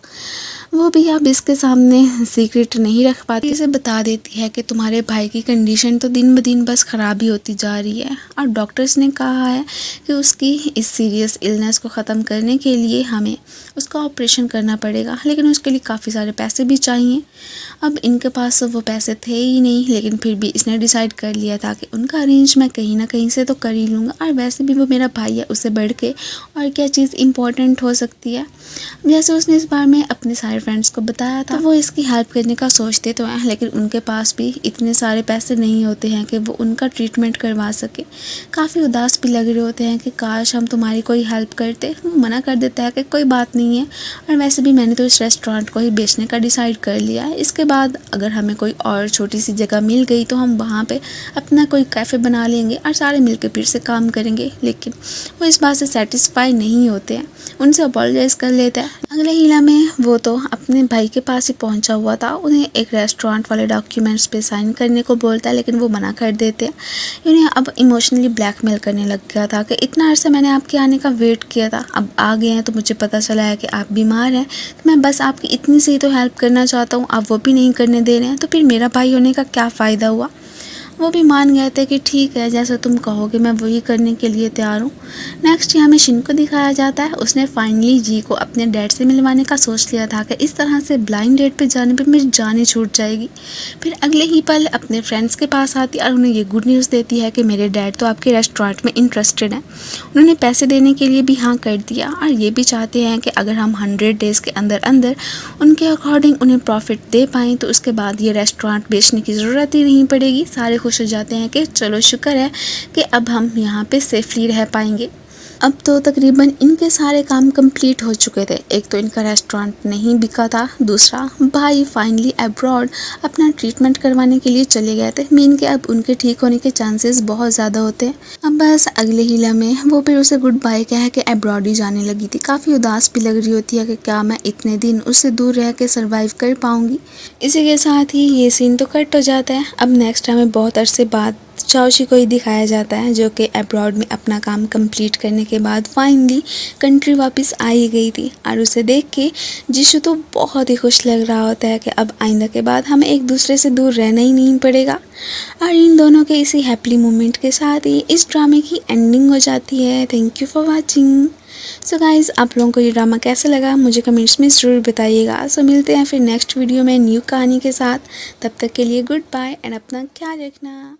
Speaker 1: वो भी अब इसके सामने सीक्रेट नहीं रख पाती। इसे बता देती है कि तुम्हारे भाई की कंडीशन तो दिन ब दिन बस ख़राब ही होती जा रही है और डॉक्टर्स ने कहा है कि उसकी इस सीरियस इलनेस को ख़त्म करने के लिए हमें उसका ऑपरेशन करना पड़ेगा, लेकिन उसके लिए काफ़ी सारे पैसे भी चाहिए। अब इनके पास तो वो पैसे थे ही नहीं, लेकिन फिर भी इसने डिसाइड कर लिया था कि उनका अरेंज मैं कहीं ना कहीं से तो कर ही लूँगा और वैसे भी वो मेरा भाई है, उससे बढ़ के और क्या चीज़ इम्पोर्टेंट हो सकती है। जैसे उसने इस बार में अपने सारे फ्रेंड्स को बताया था, वो इसकी हेल्प करने का सोचते तो हैं, लेकिन उनके पास भी इतने सारे पैसे नहीं होते हैं कि वो उनका ट्रीटमेंट करवा सके। काफ़ी उदास भी लग रहे होते हैं कि काश हम तुम्हारी कोई हेल्प करते। वो मना कर देता है कि कोई बात नहीं है और वैसे भी मैंने तो इस रेस्टोरेंट को ही बेचने का डिसाइड कर लिया है। इसके बाद अगर हमें कोई और छोटी सी जगह मिल गई तो हम वहाँ पे अपना कोई कैफ़े बना लेंगे और सारे मिलकर फिर से काम करेंगे। लेकिन वो इस बात से सेटिस्फाई नहीं होते हैं, उनसे अपोलोजाइज़ कर लेता है। अगले हिला में वो तो अपने भाई के पास ही पहुंचा हुआ था। उन्हें एक रेस्टोरेंट वाले डॉक्यूमेंट्स पे साइन करने को बोलता है, लेकिन वो मना कर देते हैं। उन्हें अब इमोशनली ब्लैकमेल करने लग गया था कि इतना अर्सा मैंने आपके आने का वेट किया था, अब आ गए हैं तो मुझे पता चला है कि आप बीमार हैं, तो मैं बस आपकी इतनी सी तो हेल्प करना चाहता हूँ, आप वो भी नहीं करने दे रहे हैं, तो फिर मेरा भाई होने का क्या फ़ायदा हुआ। वो भी मान गए थे कि ठीक है, जैसा तुम कहोगे मैं वही करने के लिए तैयार हूँ। नेक्स्ट यहाँ में शिन को दिखाया जाता है। उसने फाइनली जी को अपने डैड से मिलवाने का सोच लिया था कि इस तरह से ब्लाइंड डेट पे जाने पे मेरी जान ही छूट जाएगी। फिर अगले ही पल अपने फ्रेंड्स के पास आती और उन्हें ये गुड न्यूज़ देती है कि मेरे डैड तो आपके रेस्टोरेंट में इंटरेस्टेड हैं। उन्होंने पैसे देने के लिए भी हाँ कर दिया और ये भी चाहते हैं कि अगर हम 100 डेज़ के अंदर अंदर उनके अकॉर्डिंग उन्हें प्रॉफिट दे पाएँ तो उसके बाद ये रेस्टोरेंट बेचने की ज़रूरत ही नहीं पड़ेगी। सारे खुश हो जाते हैं कि चलो शुक्र है कि अब हम यहाँ पे सेफली रह पाएंगे। अब तो तकरीबन इनके सारे काम कंप्लीट हो चुके थे। एक तो इनका रेस्टोरेंट नहीं बिका था, दूसरा भाई फाइनली अब्रॉड अपना ट्रीटमेंट करवाने के लिए चले गए थे। मीन के अब उनके ठीक होने के चांसेस बहुत ज़्यादा होते हैं। अब बस अगले ही लम्हे वो फिर उसे गुड बाय कह के अब्रॉड ही जाने लगी थी। काफ़ी उदास भी लग रही होती है कि क्या मैं इतने दिन उससे दूर रह के सर्वाइव कर पाऊँगी। इसी के साथ ही ये सीन तो कट हो जाता है। अब नेक्स्ट हमें बहुत अरसे बाद चाओशी को ही दिखाया जाता है, जो कि अब्रॉड में अपना काम कंप्लीट करने के बाद फाइनली कंट्री वापस आ ही गई थी और उसे देख के जीशु तो बहुत ही खुश लग रहा होता है कि अब आइंदा के बाद हमें एक दूसरे से दूर रहना ही नहीं पड़ेगा। और इन दोनों के इसी हैप्पी मोमेंट के साथ ही इस ड्रामे की एंडिंग हो जाती है। Thank you for watching. So guys, आप लोगों को ये ड्रामा कैसा लगा मुझे कमेंट्स में ज़रूर बताइएगा। सो मिलते हैं फिर नेक्स्ट वीडियो में न्यू कहानी के साथ। तब तक के लिए गुड बाय एंड अपना ख्याल रखना।